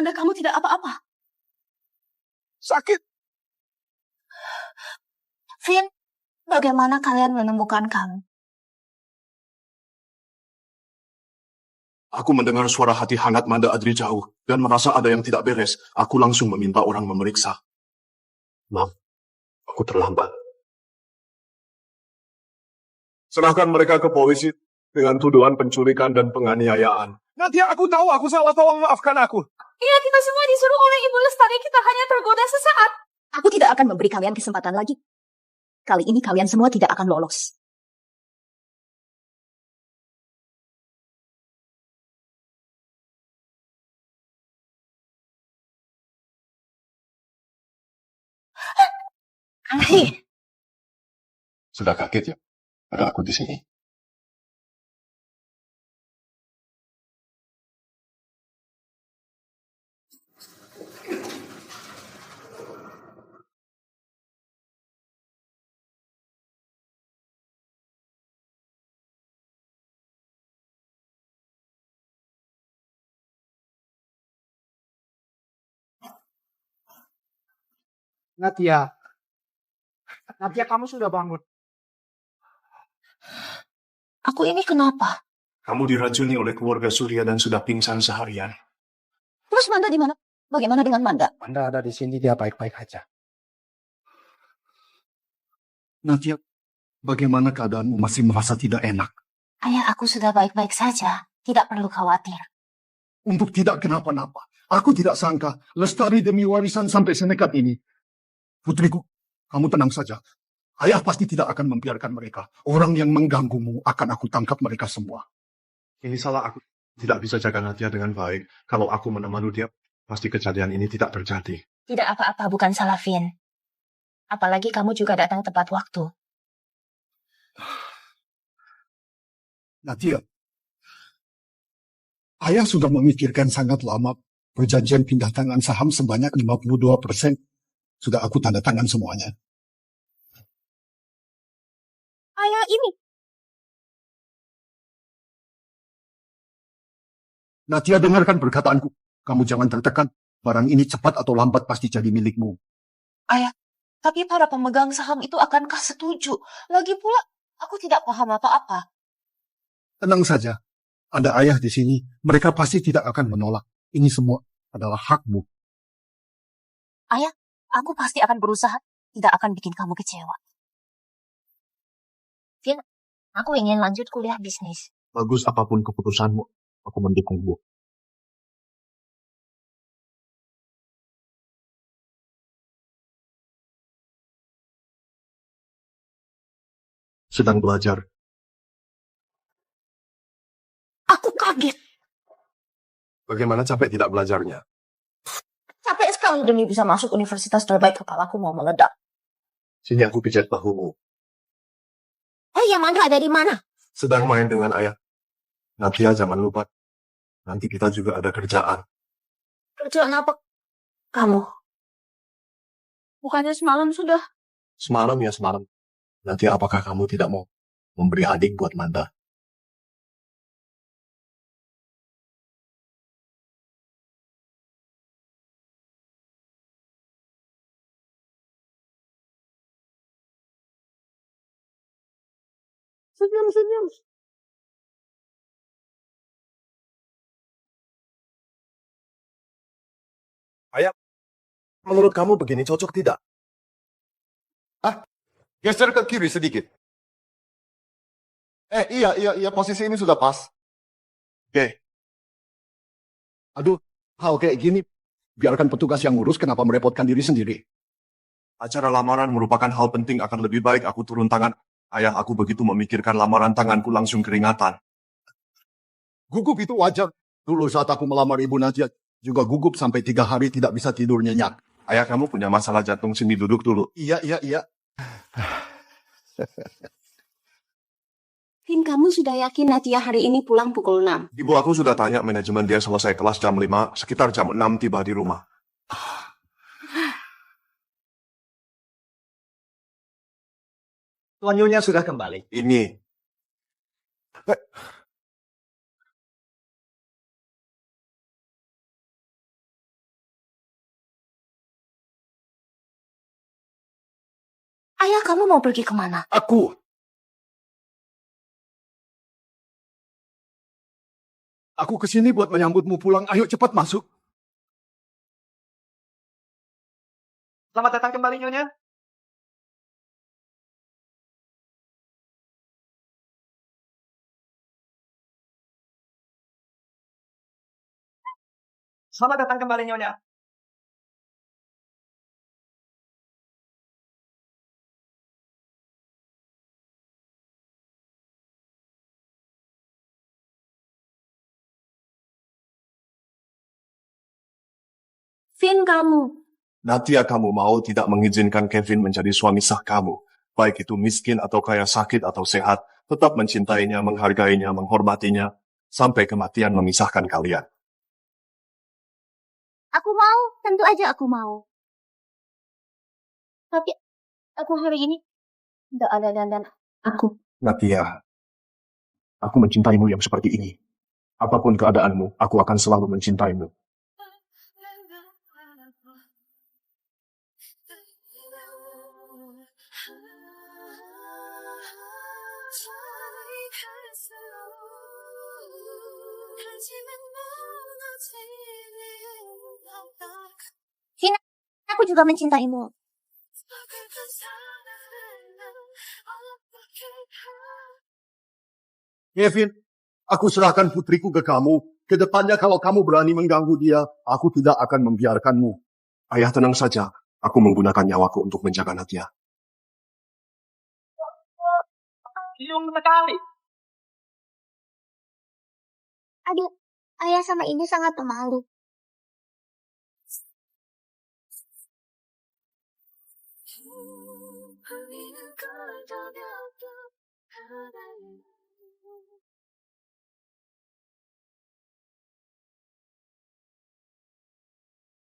kamu tidak apa-apa. Sakit. Vin, bagaimana kalian menemukan kamu? Aku mendengar suara hati hangat Manda Adri jauh dan merasa ada yang tidak beres. Aku langsung meminta orang memeriksa. Maaf, aku terlambat. Serahkan mereka ke polisi dengan tuduhan penculikan dan penganiayaan. Natia, aku tahu aku salah, tolong maafkan aku. Iya, kita semua disuruh oleh Ibu Lestari, kita hanya tergoda sesaat. Aku tidak akan memberi kalian kesempatan lagi. Kali ini kalian semua tidak akan lolos. Hai. Sudah kaget ya? Ada aku di sini. Natia. Natia, kamu sudah bangun. Aku ini kenapa? Kamu diracuni oleh keluarga Surya dan sudah pingsan seharian. Terus Manda di mana? Bagaimana dengan Manda? Manda ada di sini, dia baik-baik aja. Natia, bagaimana keadaanmu? Masih merasa tidak enak? Ayah, aku sudah baik-baik saja. Tidak perlu khawatir. Untuk tidak kenapa-napa. Aku tidak sangka Lestari demi warisan sampai senekat ini. Putriku, kamu tenang saja. Ayah pasti tidak akan membiarkan mereka. Orang yang mengganggumu akan aku tangkap mereka semua. Ini salah aku. tidak bisa jaga Nadia dengan baik. Kalau aku menemani dia, pasti kejadian ini tidak terjadi. Tidak apa-apa, bukan salah Vin. Apalagi kamu juga datang tepat waktu. Nadia, ayah sudah memikirkan sangat lama. Perjanjian pindah tangan saham sebanyak 52%. Sudah aku tanda tangan semuanya. Ayah ini. Nadia, dengarkan perkataanku. Kamu jangan tertekan. Barang ini cepat atau lambat pasti jadi milikmu. Ayah, tapi para pemegang saham itu akankah setuju? Lagi pula, aku tidak paham apa-apa. Tenang saja. Ada ayah di sini. Mereka pasti tidak akan menolak. Ini semua adalah hakmu. Ayah, aku pasti akan berusaha. Tidak akan bikin kamu kecewa. Vin, aku ingin lanjut kuliah bisnis. Bagus apapun keputusanmu, aku mendukungmu. Sedang belajar. Aku kaget. Bagaimana capek tidak belajarnya? Capek sekali demi bisa masuk universitas terbaik, kepalaku mau meledak. Sini aku pijat bahumu. Ayah Mandra ada di mana? Sedang main dengan ayah. Nadia, jangan lupa. Nanti kita juga ada kerjaan. Kerjaan apa kamu? Bukannya semalam sudah? Semalam ya semalam. Nanti apakah kamu tidak mau memberi adik buat Manda? Senyum. Ayah, menurut kamu begini cocok tidak? Geser ke kiri sedikit. Iya, posisi ini sudah pas. Oke. Aduh, hal kayak gini. Biarkan petugas yang ngurus, kenapa merepotkan diri sendiri? Acara lamaran merupakan hal penting, akan lebih baik aku turun tangan. Ayah, aku begitu memikirkan lamaran, tanganku langsung keringatan. Gugup itu wajar. Dulu saat aku melamar Ibu Nadia, juga gugup sampai 3 hari tidak bisa tidur nyenyak. Ayah, kamu punya masalah jantung, sini duduk dulu. Iya. Vin, kamu sudah yakin Nadia hari ini pulang pukul 6? Ibu aku sudah tanya manajemen, dia selesai kelas jam 5, sekitar jam 6 tiba di rumah. Tuan Nyonya sudah kembali. Ini. Ayah, kamu mau pergi kemana? Aku kesini buat menyambutmu pulang. Ayo cepat masuk. Selamat datang kembali, Nyonya. Selamat datang kembali, Nyonya. Vin, kamu. Nadia, kamu mau tidak mengizinkan Kevin menjadi suami sah kamu. Baik itu miskin atau kaya, sakit atau sehat, tetap mencintainya, menghargainya, menghormatinya, sampai kematian memisahkan kalian. Aku mau, tentu aja aku mau. Tapi aku hari ini tidak ada dandan aku. Nadia, aku mencintaimu yang seperti ini. Apapun keadaanmu, aku akan selalu mencintaimu. Vin, aku juga mencintaimu. Kevin, aku serahkan putriku ke kamu. Kedepannya kalau kamu berani mengganggu dia, aku tidak akan membiarkanmu. Ayah, tenang saja. Aku menggunakan nyawaku untuk menjaga Nadia. Cium sekali. Adik, Ayah sama ini sangat pemalu.